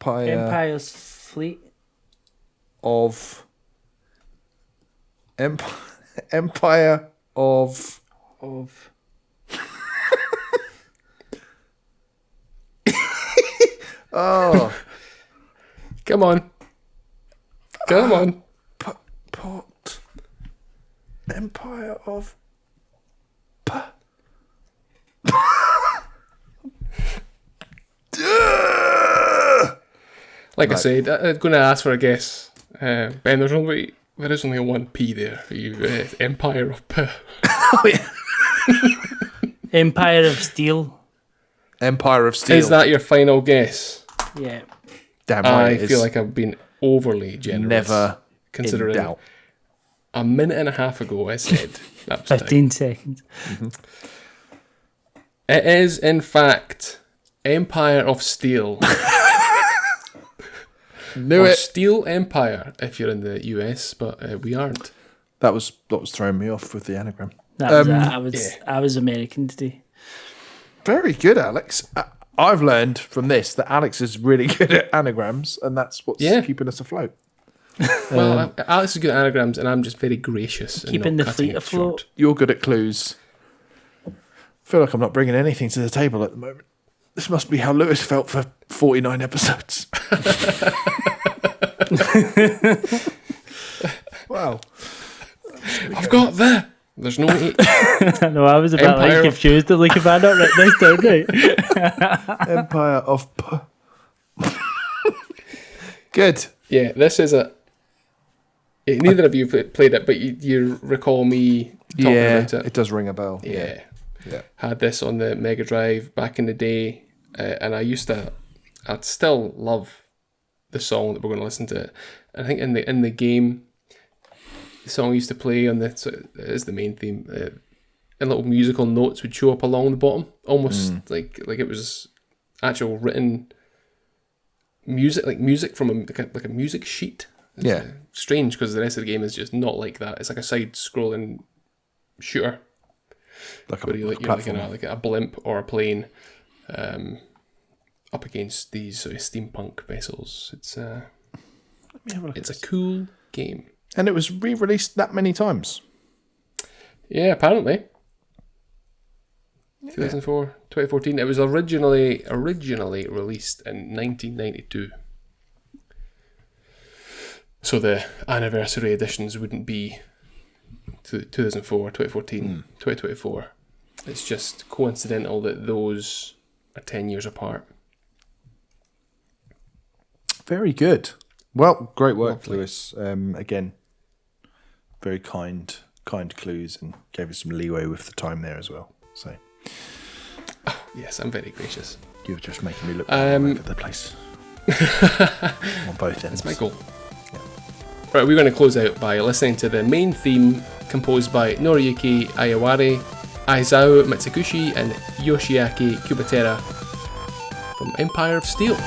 Empire's Fleet? Of... Empire of... Come Come on. Pot. Empire of... Like I said, I'm going to ask for a guess. Ben, there is only a one P there. You Empire of P. Oh, yeah. Empire of Steel. Empire of Steel. Is that your final guess? Yeah. Damn right I it is. feel like I've been overly generous. Never considering in doubt. a minute and a half ago I said that was 15 seconds. It is, in fact, Empire of Steel. Knew or it. Steel Empire, if you're in the US, but we aren't. That was throwing me off with the anagram. That was I was American today. Very good, Alex. I've learned from this that Alex is really good at anagrams, and that's what's keeping us afloat. Well, Alex is good at anagrams, and I'm just very gracious. Keeping the fleet afloat. You're good at clues. I feel like I'm not bringing anything to the table at the moment. This must be how Lewis felt for 49 episodes. Wow. I've got the... There's no... No, I was about Empire confused. Like, if I not written this down right. Empire of... Good. Yeah, this is a... Neither of you played it, but you recall me talking about it. It does ring a bell. Yeah. Yeah. Had this on the Mega Drive back in the day, and I'd still love the song that we're going to listen to. I think in the game, the song used to play on it is the main theme, and little musical notes would show up along the bottom, almost like it was actual written music, like music from a music sheet. It's strange because the rest of the game is just not like that. It's like a side-scrolling shooter. Like Where you're like a blimp or a plane up against these sort of steampunk vessels. It's a cool game. And it was re-released that many times. Yeah, apparently. 2004, 2014. It was originally released in 1992. So the anniversary editions wouldn't be 2004, 2014, 2024. It's just coincidental that those are 10 years apart. Very good. Well, great work, Lovely. Lewis. Again, very kind clues, and gave us some leeway with the time there as well. So, Yes, I'm very gracious. you were just making me look all over the place on both ends. That's my goal. Right, we're going to close out by listening to the main theme composed by Noriyuki Ayaware, Aizawa Mitsuguchi, and Yoshiaki Kubatera from Empire of Steel.